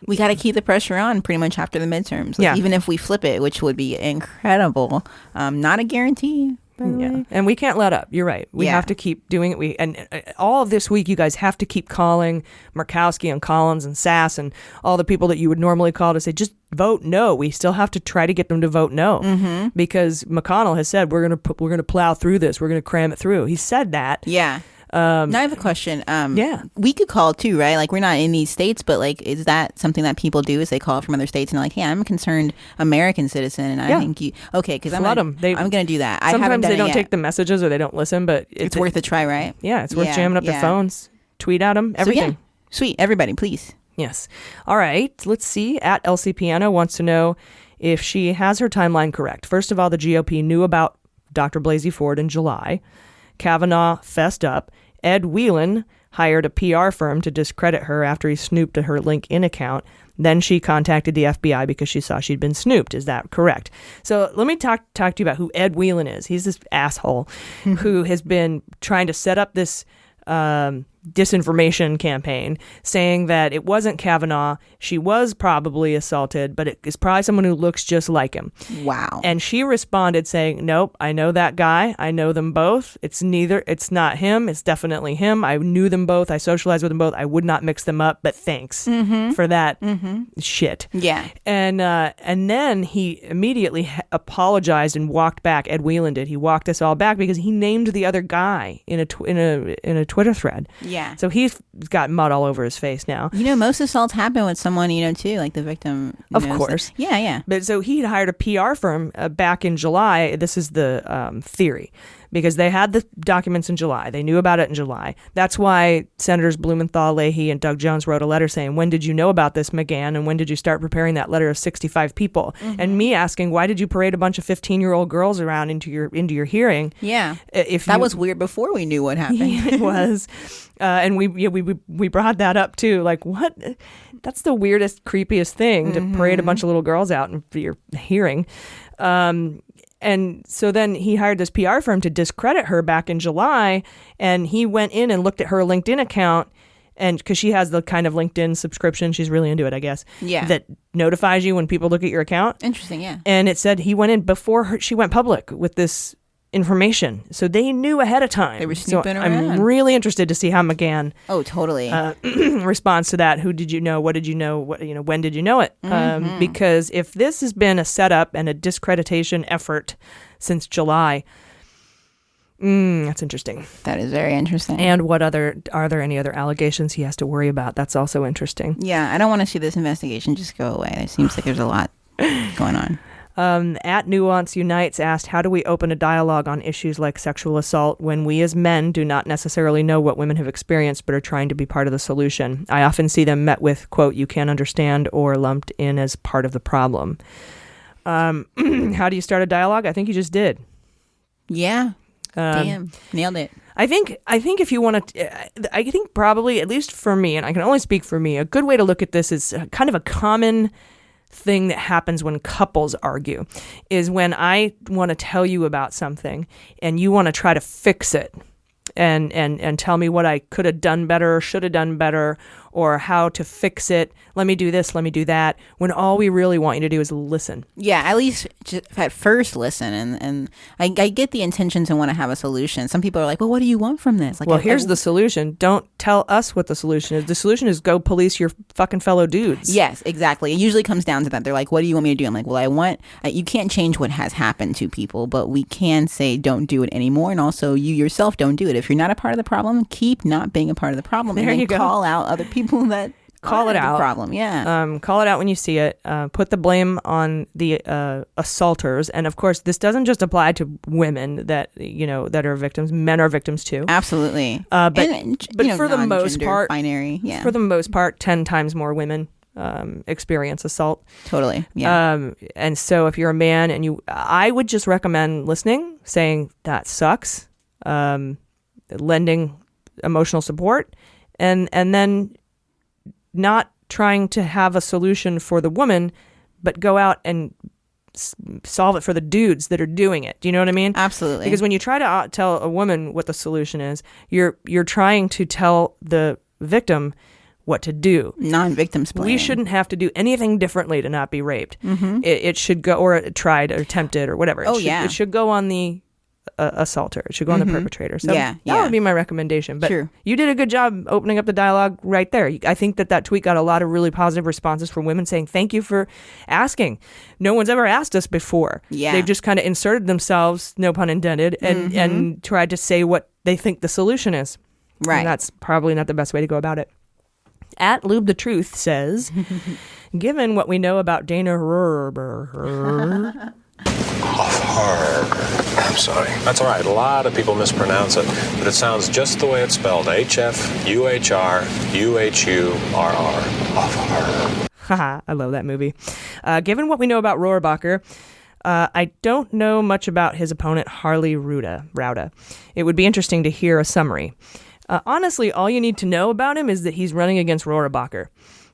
[SPEAKER 8] We got to keep the pressure on pretty much after the midterms. Even if we flip it, which would be incredible. Not a guarantee.
[SPEAKER 1] Yeah, and we can't let up. You're right. We have to keep doing it. And all of this week, you guys have to keep calling Murkowski and Collins and Sass and all the people that you would normally call to say, just vote no. We still have to try to get them to vote no, because McConnell has said we're gonna plow through this. We're gonna cram it through. He said that.
[SPEAKER 8] Yeah. Now I have a question. We could call too, right? Like, we're not in these states, but like, is that something that people do? Is they call from other states and they're like, "Hey, I'm a concerned American citizen, and I think you because I'm going to do that."
[SPEAKER 1] Sometimes they don't take the messages or they don't listen, but
[SPEAKER 8] it's worth a try, right?
[SPEAKER 1] Yeah, it's worth jamming up their phones, tweet at them, everything.
[SPEAKER 8] Sweet, everybody, please.
[SPEAKER 1] Yes. All right. Let's see. At Elsie Piano wants to know if she has her timeline correct. First of all, the GOP knew about Dr. Blasey Ford in July. Kavanaugh fessed up. Ed Whelan hired a PR firm to discredit her after he snooped at her LinkedIn account. Then she contacted the FBI because she saw she'd been snooped. Is that correct? So let me talk to you about who Ed Whelan is. He's this asshole who has been trying to set up this disinformation campaign saying that it wasn't Kavanaugh. She was probably assaulted, but it is probably someone who looks just like him.
[SPEAKER 8] Wow.
[SPEAKER 1] And she responded saying, nope, I know that guy. I know them both. It's not him. It's definitely him. I knew them both. I socialized with them both. I would not mix them up, but thanks for that shit.
[SPEAKER 8] Yeah.
[SPEAKER 1] And then he immediately apologized and walked back. Ed Whelan did. He walked us all back because he named the other guy in a Twitter thread.
[SPEAKER 8] Yeah.
[SPEAKER 1] So he's got mud all over his face now.
[SPEAKER 8] Most assaults happen with someone, too, like the victim.
[SPEAKER 1] Of course.
[SPEAKER 8] Yeah.
[SPEAKER 1] But so he had hired a PR firm back in July. This is the theory. Because they had the documents in July. They knew about it in July. That's why Senators Blumenthal, Leahy, and Doug Jones wrote a letter saying, when did you know about this, McGahn? And when did you start preparing that letter of 65 people? And me asking, why did you parade a bunch of 15-year-old girls around into your hearing?
[SPEAKER 8] Yeah. That was weird before we knew what happened.
[SPEAKER 1] It was. And we brought that up too. Like, what? That's the weirdest, creepiest thing, to parade a bunch of little girls out in your hearing. And so then he hired this PR firm to discredit her back in July, and he went in and looked at her LinkedIn account, and because she has the kind of LinkedIn subscription, she's really into it, I guess.
[SPEAKER 8] Yeah.
[SPEAKER 1] That notifies you when people look at your account.
[SPEAKER 8] Interesting, yeah.
[SPEAKER 1] And it said he went in before she went public with this information, so they knew ahead of time.
[SPEAKER 8] They were snooping
[SPEAKER 1] so
[SPEAKER 8] around.
[SPEAKER 1] I'm really interested to see how McGahn
[SPEAKER 8] totally
[SPEAKER 1] responds to that. Who did you know? What did you know? When did you know it? Because if this has been a setup and a discreditation effort since July, that's interesting.
[SPEAKER 8] That is very interesting.
[SPEAKER 1] And are there any other allegations he has to worry about? That's also interesting.
[SPEAKER 8] Yeah, I don't want to see this investigation just go away. It seems like there's a lot going on.
[SPEAKER 1] At Nuance Unites asked, how do we open a dialogue on issues like sexual assault when we as men do not necessarily know what women have experienced but are trying to be part of the solution? I often see them met with, quote, you can't understand, or lumped in as part of the problem. How do you start a dialogue? I think you just did.
[SPEAKER 8] Yeah. Damn. Nailed it.
[SPEAKER 1] I think if you want to, I think probably, at least for me, and I can only speak for me, a good way to look at this is kind of a common thing that happens when couples argue is when I want to tell you about something and you want to try to fix it and tell me what I could have done better, should have done better, or how to fix it. Let me do this, let me do that, when all we really want you to do is listen.
[SPEAKER 8] Yeah, at least at first listen. And I get the intentions and want to have a solution. Some people are like, well, what do you want from this? Like,
[SPEAKER 1] well, here's the solution. Don't tell us what the solution is. The solution is go police your fucking fellow dudes.
[SPEAKER 8] Yes, exactly. It usually comes down to that. They're like, what do you want me to do? I'm like, well, you can't change what has happened to people, but we can say don't do it anymore. And also you yourself don't do it. If you're not a part of the problem, keep not being a part of the problem.
[SPEAKER 1] There
[SPEAKER 8] and then
[SPEAKER 1] you go.
[SPEAKER 8] Call out other people that
[SPEAKER 1] call it out.
[SPEAKER 8] The problem, yeah.
[SPEAKER 1] Call it out when you see it. Put the blame on the assaulters, and of course, this doesn't just apply to women that are victims. Men are victims too.
[SPEAKER 8] Absolutely.
[SPEAKER 1] But for the most part,
[SPEAKER 8] binary. Yeah.
[SPEAKER 1] For the most part, 10 times more women experience assault.
[SPEAKER 8] Totally. Yeah.
[SPEAKER 1] And so, if you're a man, I would just recommend listening, saying that sucks, lending emotional support, and then not trying to have a solution for the woman, but go out and solve it for the dudes that are doing it. Do you know what I mean?
[SPEAKER 8] Absolutely.
[SPEAKER 1] Because when you try to tell a woman what the solution is, you're trying to tell the victim what to do.
[SPEAKER 8] Non-victim's blame.
[SPEAKER 1] We shouldn't have to do anything differently to not be raped. It should go, or tried, or attempted, or whatever. It should go on the assaulter. It should go on the perpetrator. So that would be my recommendation. But you did a good job opening up the dialogue right there. I think that tweet got a lot of really positive responses from women saying, thank you for asking. No one's ever asked us before.
[SPEAKER 8] Yeah.
[SPEAKER 1] They've just kind of inserted themselves, no pun intended, and tried to say what they think the solution is.
[SPEAKER 8] Right.
[SPEAKER 1] And that's probably not the best way to go about it. At Lube the Truth says, given what we know about Dana
[SPEAKER 15] I'm sorry. That's all right. A lot of people mispronounce it, but it sounds just the way it's spelled. H-F-U-H-R-U-H-U-R-R.
[SPEAKER 1] Haha, I love that movie. Given what we know about Rohrabacher, I don't know much about his opponent, Harley Rauda. It would be interesting to hear a summary. Honestly, all you need to know about him is that he's running against Rohrabacher.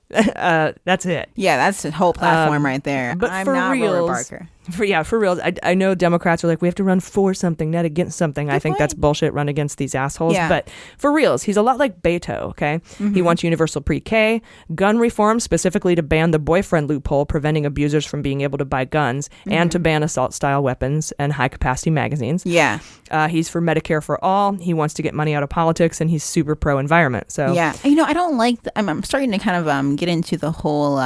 [SPEAKER 1] That's it.
[SPEAKER 8] Yeah, that's the whole platform right there.
[SPEAKER 1] But
[SPEAKER 8] I'm
[SPEAKER 1] for
[SPEAKER 8] not
[SPEAKER 1] reals,
[SPEAKER 8] Rohrabacher.
[SPEAKER 1] For real. I know Democrats are like, we have to run for something, not against something. I think that's bullshit. Run against these assholes.
[SPEAKER 8] Yeah.
[SPEAKER 1] But for reals, he's a lot like Beto, okay? He wants universal pre-K, gun reform, specifically to ban the boyfriend loophole, preventing abusers from being able to buy guns, and to ban assault-style weapons and high-capacity magazines.
[SPEAKER 8] Yeah.
[SPEAKER 1] He's for Medicare for all. He wants to get money out of politics, and he's super pro-environment. So
[SPEAKER 8] yeah, I don't like. I'm starting to kind of get into the whole.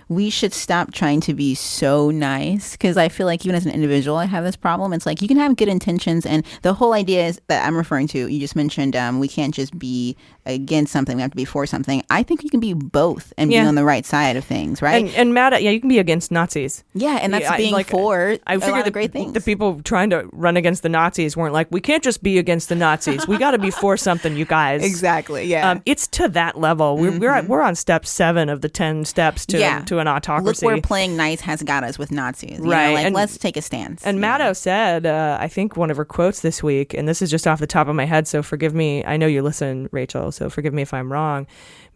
[SPEAKER 8] We should stop trying to be so nice, because I feel like even as an individual, I have this problem. It's like you can have good intentions, and the whole idea is that I'm referring to. You just mentioned we can't just be against something; we have to be for something. I think you can be both and be on the right side of things, right?
[SPEAKER 1] And mad at you can be against Nazis.
[SPEAKER 8] Yeah, and that's being for
[SPEAKER 1] I figured
[SPEAKER 8] the great things.
[SPEAKER 1] The people trying to run against the Nazis weren't like, we can't just be against the Nazis. We got to be for something, you guys.
[SPEAKER 8] Exactly. Yeah.
[SPEAKER 1] It's to that level. We're on step 7 of the 10 steps to an autocracy.
[SPEAKER 8] Look where playing nice has got us with Nazis.
[SPEAKER 1] Right.
[SPEAKER 8] And let's take a stance.
[SPEAKER 1] And Maddow said, I think one of her quotes this week, and this is just off the top of my head, so forgive me. I know you listen, Rachel, so forgive me if I'm wrong.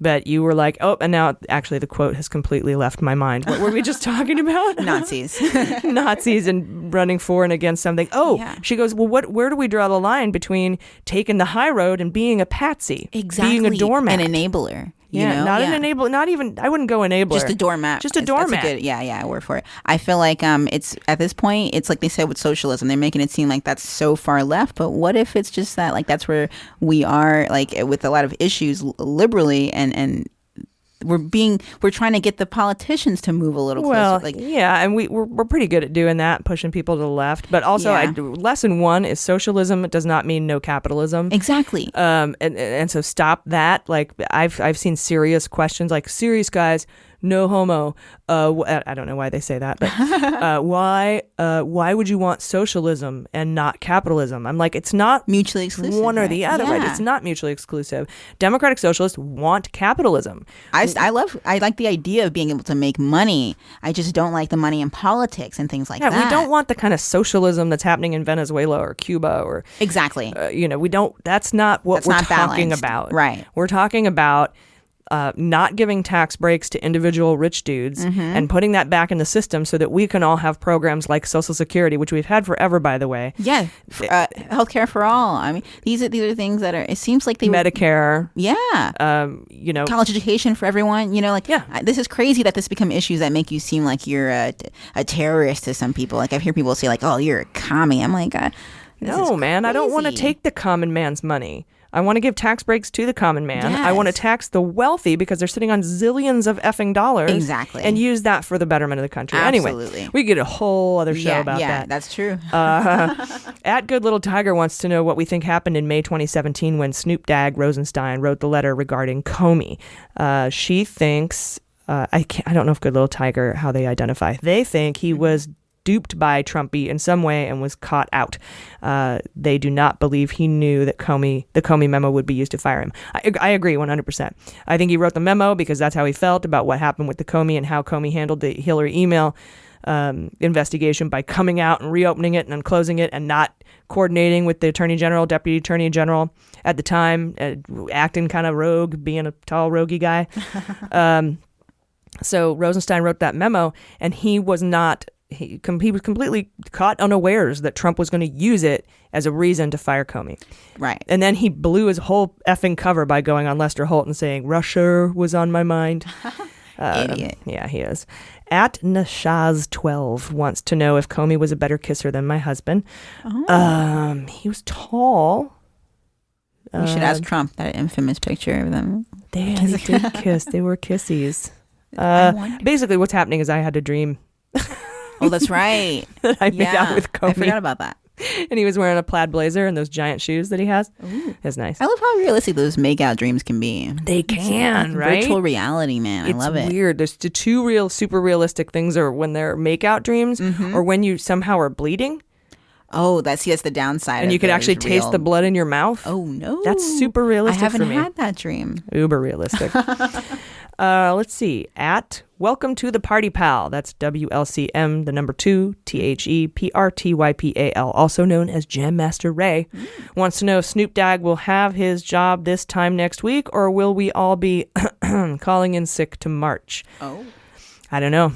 [SPEAKER 1] But you were like, oh, and now actually the quote has completely left my mind. What were we just talking about?
[SPEAKER 8] Nazis.
[SPEAKER 1] Nazis and running for and against something. Oh, she goes, well, where do we draw the line between taking the high road and being a patsy?
[SPEAKER 8] Exactly.
[SPEAKER 1] Being a doormat.
[SPEAKER 8] An enabler.
[SPEAKER 1] An enabler. Not even, I wouldn't go enabler.
[SPEAKER 8] Just a doormat.
[SPEAKER 1] Just a doormat.
[SPEAKER 8] That's a good, I word for it. I feel like it's at this point, it's like they said with socialism, they're making it seem like that's so far left. But what if it's just that, like, that's where we are, like, with a lot of issues liberally, and we're trying to get the politicians to move a little closer.
[SPEAKER 1] Well,
[SPEAKER 8] like,
[SPEAKER 1] and we're pretty good at doing that, pushing people to the left. But also, lesson 1 is socialism does not mean no capitalism.
[SPEAKER 8] Exactly.
[SPEAKER 1] And so stop that. Like, I've seen serious questions, like, serious guys, no homo. I don't know why they say that, but why would you want socialism and not capitalism? I'm like, it's not
[SPEAKER 8] mutually exclusive.
[SPEAKER 1] One or the other, right? It's not mutually exclusive. Democratic socialists want capitalism.
[SPEAKER 8] I like the idea of being able to make money. I just don't like the money in politics and things like that.
[SPEAKER 1] We don't want the kind of socialism that's happening in Venezuela or Cuba or
[SPEAKER 8] exactly.
[SPEAKER 1] We don't. That's not what we're talking about.
[SPEAKER 8] Right.
[SPEAKER 1] We're talking about not giving tax breaks to individual rich dudes and putting that back in the system so that we can all have programs like Social Security, which we've had forever, by the way.
[SPEAKER 8] Yeah. Healthcare for all. I mean, these are things that are, it seems like they
[SPEAKER 1] Medicare.
[SPEAKER 8] Yeah. College education for everyone. This is crazy that this become issues that make you seem like you're a terrorist to some people. Like, I hear people say, like, oh, you're a commie. I'm like,
[SPEAKER 1] no, man, I don't want to take the common man's money. I want to give tax breaks to the common man. Yes. I want to tax the wealthy because they're sitting on zillions of effing dollars.
[SPEAKER 8] Exactly.
[SPEAKER 1] And use that for the betterment of the country.
[SPEAKER 8] Absolutely.
[SPEAKER 1] Anyway, we get a whole other show about that.
[SPEAKER 8] Yeah, that's true.
[SPEAKER 1] At Good Little Tiger wants to know what we think happened in May 2017 when Snoop Dogg Rosenstein wrote the letter regarding Comey. She thinks, I don't know if Good Little Tiger, how they identify. They think he was duped by Trumpy in some way and was caught out. They do not believe he knew that the Comey memo would be used to fire him. I agree 100%. I think he wrote the memo because that's how he felt about what happened with the Comey and how Comey handled the Hillary email investigation by coming out and reopening it and unclosing it and not coordinating with the Attorney General, Deputy Attorney General at the time, acting kind of rogue, being a tall, roguey guy. So Rosenstein wrote that memo, and he was not... He was completely caught unawares that Trump was going to use it as a reason to fire Comey.
[SPEAKER 8] Right.
[SPEAKER 1] And then he blew his whole effing cover by going on Lester Holt and saying, Russia was on my mind.
[SPEAKER 8] Idiot.
[SPEAKER 1] Yeah, he is. At Nashaz12 wants to know if Comey was a better kisser than my husband. Oh. He was tall.
[SPEAKER 8] We should ask Trump that infamous picture of them.
[SPEAKER 1] They did kiss. They were kissies. Basically, what's happening is I had a dream.
[SPEAKER 8] Oh, that's right.
[SPEAKER 1] That I made out with Comey.
[SPEAKER 8] I forgot about that.
[SPEAKER 1] And he was wearing a plaid blazer and those giant shoes that he has.
[SPEAKER 8] Ooh.
[SPEAKER 1] It's nice.
[SPEAKER 8] I love how realistic those make-out dreams can be.
[SPEAKER 1] They can, right?
[SPEAKER 8] Virtual reality, man. I love it.
[SPEAKER 1] It's weird. There's the two super realistic things are when they're make-out dreams or when you somehow are bleeding.
[SPEAKER 8] Oh, that's the downside.
[SPEAKER 1] And you could actually taste the blood in your mouth.
[SPEAKER 8] Oh, no.
[SPEAKER 1] That's super realistic for me.
[SPEAKER 8] I haven't had that dream.
[SPEAKER 1] Uber realistic. Let's see. At Welcome to the Party Pal. That's WLCM, the number 2, THEPRTYPAL, also known as Jam Master Ray. Wants to know if Snoop Dogg will have his job this time next week, or will we all be calling in sick to March?
[SPEAKER 8] Oh.
[SPEAKER 1] I don't know.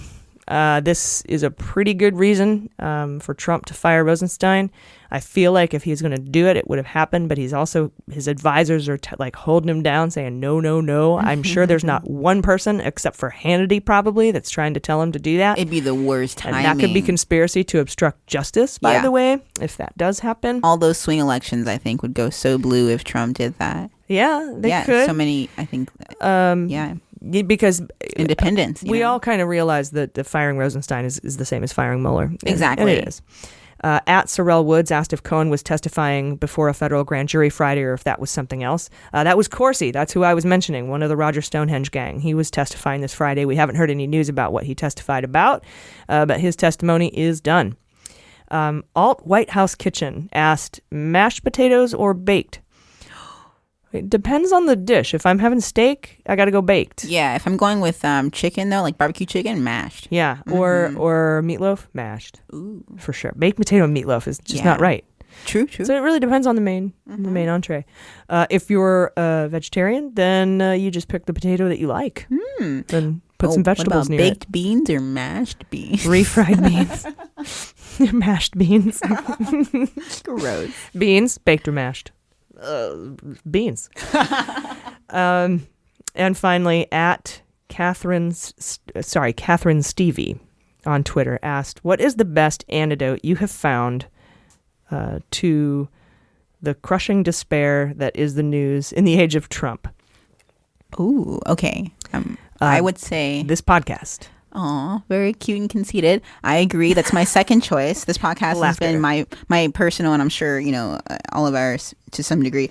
[SPEAKER 1] This is a pretty good reason for Trump to fire Rosenstein. I feel like if he's going to do it, it would have happened. But his advisors are holding him down, saying no, no, no. I'm sure there's not one person except for Hannity probably that's trying to tell him to do that.
[SPEAKER 8] It'd be the worst timing.
[SPEAKER 1] And that could be conspiracy to obstruct justice, by the way, if that does happen.
[SPEAKER 8] All those swing elections, I think, would go so blue if Trump did that.
[SPEAKER 1] Yeah, they could.
[SPEAKER 8] So many, I think.
[SPEAKER 1] Because
[SPEAKER 8] independence.
[SPEAKER 1] We all kind of realize that the firing Rosenstein is the same as firing Mueller.
[SPEAKER 8] Exactly.
[SPEAKER 1] And it is. At Sorrell Woods asked if Cohen was testifying before a federal grand jury Friday or if that was something else. That was Corsi. That's who I was mentioning, one of the Roger Stonehenge gang. He was testifying this Friday. We haven't heard any news about what he testified about, but his testimony is done. Alt White House Kitchen asked, mashed potatoes or baked? It depends on the dish. If I'm having steak, I got to go baked.
[SPEAKER 8] Yeah, if I'm going with chicken, though, like barbecue chicken, mashed.
[SPEAKER 1] Yeah, or meatloaf, mashed.
[SPEAKER 8] Ooh.
[SPEAKER 1] For sure. Baked potato and meatloaf is just not right.
[SPEAKER 8] True.
[SPEAKER 1] So it really depends on the main entree. If you're a vegetarian, then you just pick the potato that you like. Then put some vegetables near it.
[SPEAKER 8] Baked beans or mashed beans?
[SPEAKER 1] Refried beans. Mashed beans.
[SPEAKER 8] Gross.
[SPEAKER 1] Beans, baked or mashed. Beans. And finally, at Catherine Stevie on Twitter asked, what is the best antidote you have found to the crushing despair that is the news in the age of Trump?
[SPEAKER 8] Ooh, okay. I would say
[SPEAKER 1] this podcast.
[SPEAKER 8] Aw, very cute and conceited. I agree. That's my second choice. This podcast has been my personal, and I'm sure, all of ours to some degree,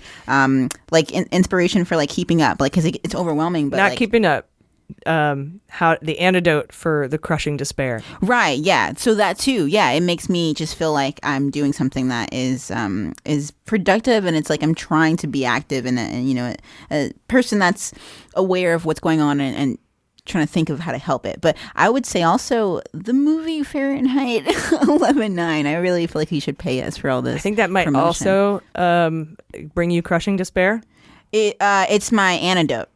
[SPEAKER 8] inspiration for keeping up, because it's overwhelming. But
[SPEAKER 1] not keeping up. How the antidote for the crushing despair.
[SPEAKER 8] Right. Yeah. So that too. Yeah. It makes me just feel like I'm doing something that is productive, and it's like I'm trying to be active and a person that's aware of what's going on and trying to think of how to help it. But I would say also the movie Fahrenheit 11/9. I really feel like he should pay us for all this.
[SPEAKER 1] I think that might
[SPEAKER 8] promotion.
[SPEAKER 1] also bring you crushing despair.
[SPEAKER 8] It's my antidote.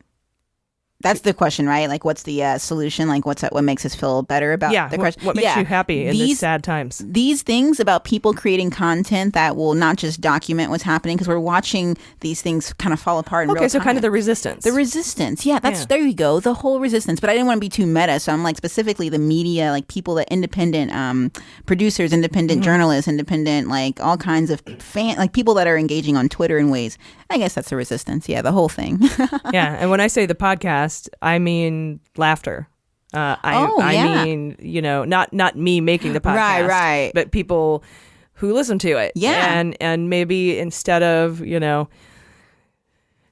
[SPEAKER 8] That's the question, right? Like, what's the solution? Like, what makes us feel better about the question?
[SPEAKER 1] What makes you happy in these sad times?
[SPEAKER 8] These things about people creating content that will not just document what's happening, because we're watching these things kind of fall apart in real time.
[SPEAKER 1] So kind of the resistance.
[SPEAKER 8] The resistance. Yeah, there you go. The whole resistance. But I didn't want to be too meta, so I'm like specifically the media, like people that independent producers, independent journalists, independent, like all kinds of people that are engaging on Twitter in ways. I guess that's the resistance. Yeah, the whole thing.
[SPEAKER 1] Yeah, and when I say the podcast, I mean laughter. I mean, not me making the podcast,
[SPEAKER 8] right,
[SPEAKER 1] but people who listen to it.
[SPEAKER 8] Yeah,
[SPEAKER 1] and maybe instead of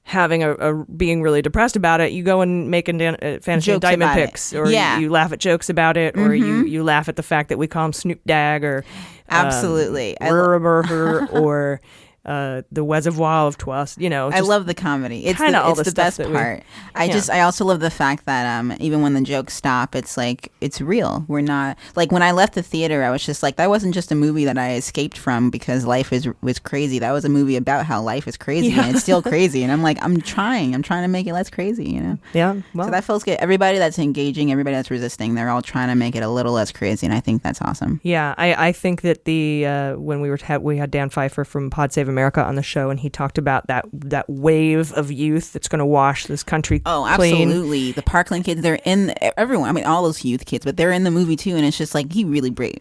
[SPEAKER 1] having a being really depressed about it, you go and make fantasy indictment picks, or you laugh at jokes about it, or you laugh at the fact that we call him Snoop Dagg, or
[SPEAKER 8] absolutely,
[SPEAKER 1] or the Reservoir of Trust,
[SPEAKER 8] I love the comedy. It's the best part. I also love the fact that even when the jokes stop, it's like it's real. We're not like when I left the theater, I was just like, that wasn't just a movie that I escaped from because life was crazy. That was a movie about how life is crazy and it's still crazy. And I'm like, I'm trying to make it less crazy.
[SPEAKER 1] Yeah. Well,
[SPEAKER 8] so that feels good. Everybody that's engaging, everybody that's resisting, they're all trying to make it a little less crazy, and I think that's awesome.
[SPEAKER 1] Yeah, I think that when we had Dan Pfeiffer from Pod Save America on the show, and he talked about that wave of youth that's going to wash this country clean.
[SPEAKER 8] Absolutely. The Parkland kids, they're in everyone. I mean, all those youth kids, but they're in the movie too, and it's just like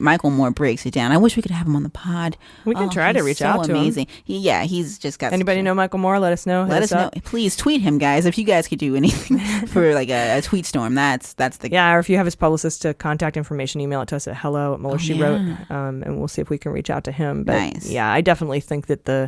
[SPEAKER 8] Michael Moore breaks it down. I wish we could have him on the pod.
[SPEAKER 1] We can try to reach out to
[SPEAKER 8] him. He's just got.
[SPEAKER 1] Anybody know Michael Moore? Let us know.
[SPEAKER 8] Let us know. Please tweet him, guys. If you guys could do anything for like a tweet storm, that's the
[SPEAKER 1] or if you have his publicist contact information, email it to us at hello@MuellerSheWrote, and we'll see if we can reach out to him. But
[SPEAKER 8] nice.
[SPEAKER 1] Yeah, I definitely think that the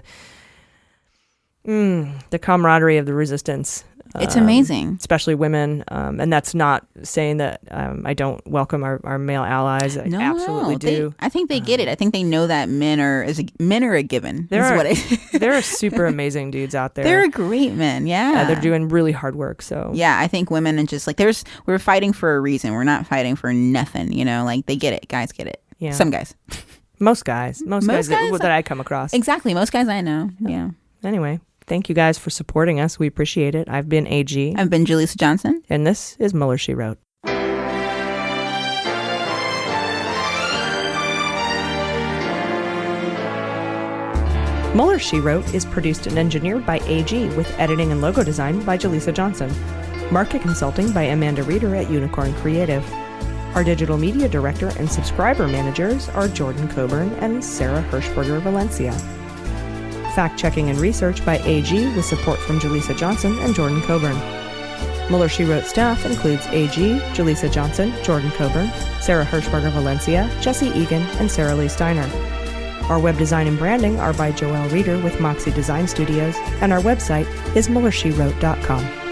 [SPEAKER 1] camaraderie of the resistance,
[SPEAKER 8] it's amazing,
[SPEAKER 1] especially women, and that's not saying that I don't welcome our male allies. I absolutely do.
[SPEAKER 8] I think they get it. I think they know that men are a given.
[SPEAKER 1] There are super amazing dudes out there.
[SPEAKER 8] They're great men. Yeah,
[SPEAKER 1] they're doing really hard work. So
[SPEAKER 8] yeah, I think women and just like we're fighting for a reason. We're not fighting for nothing. Like they get it. Guys get it.
[SPEAKER 1] Yeah,
[SPEAKER 8] some guys.
[SPEAKER 1] Most guys that I come across.
[SPEAKER 8] Exactly, most guys I know. Yeah.
[SPEAKER 1] Anyway. Thank you guys for supporting us. We appreciate it. I've been AG.
[SPEAKER 8] I've been Jaleesa Johnson.
[SPEAKER 1] And this is Mueller, She Wrote. Mueller, She Wrote is produced and engineered by AG with editing and logo design by Jaleesa Johnson. Market consulting by Amanda Reeder at Unicorn Creative. Our digital media director and subscriber managers are Jordan Coburn and Sarah Hirschberger Valencia. Fact-checking and research by AG with support from Jaleesa Johnson and Jordan Coburn. Mueller, She Wrote staff includes AG, Jaleesa Johnson, Jordan Coburn, Sarah Hirschberger Valencia, Jesse Egan, and Sarah Lee Steiner. Our web design and branding are by Joelle Reeder with Moxie Design Studios, and our website is MuellerSheWrote.com.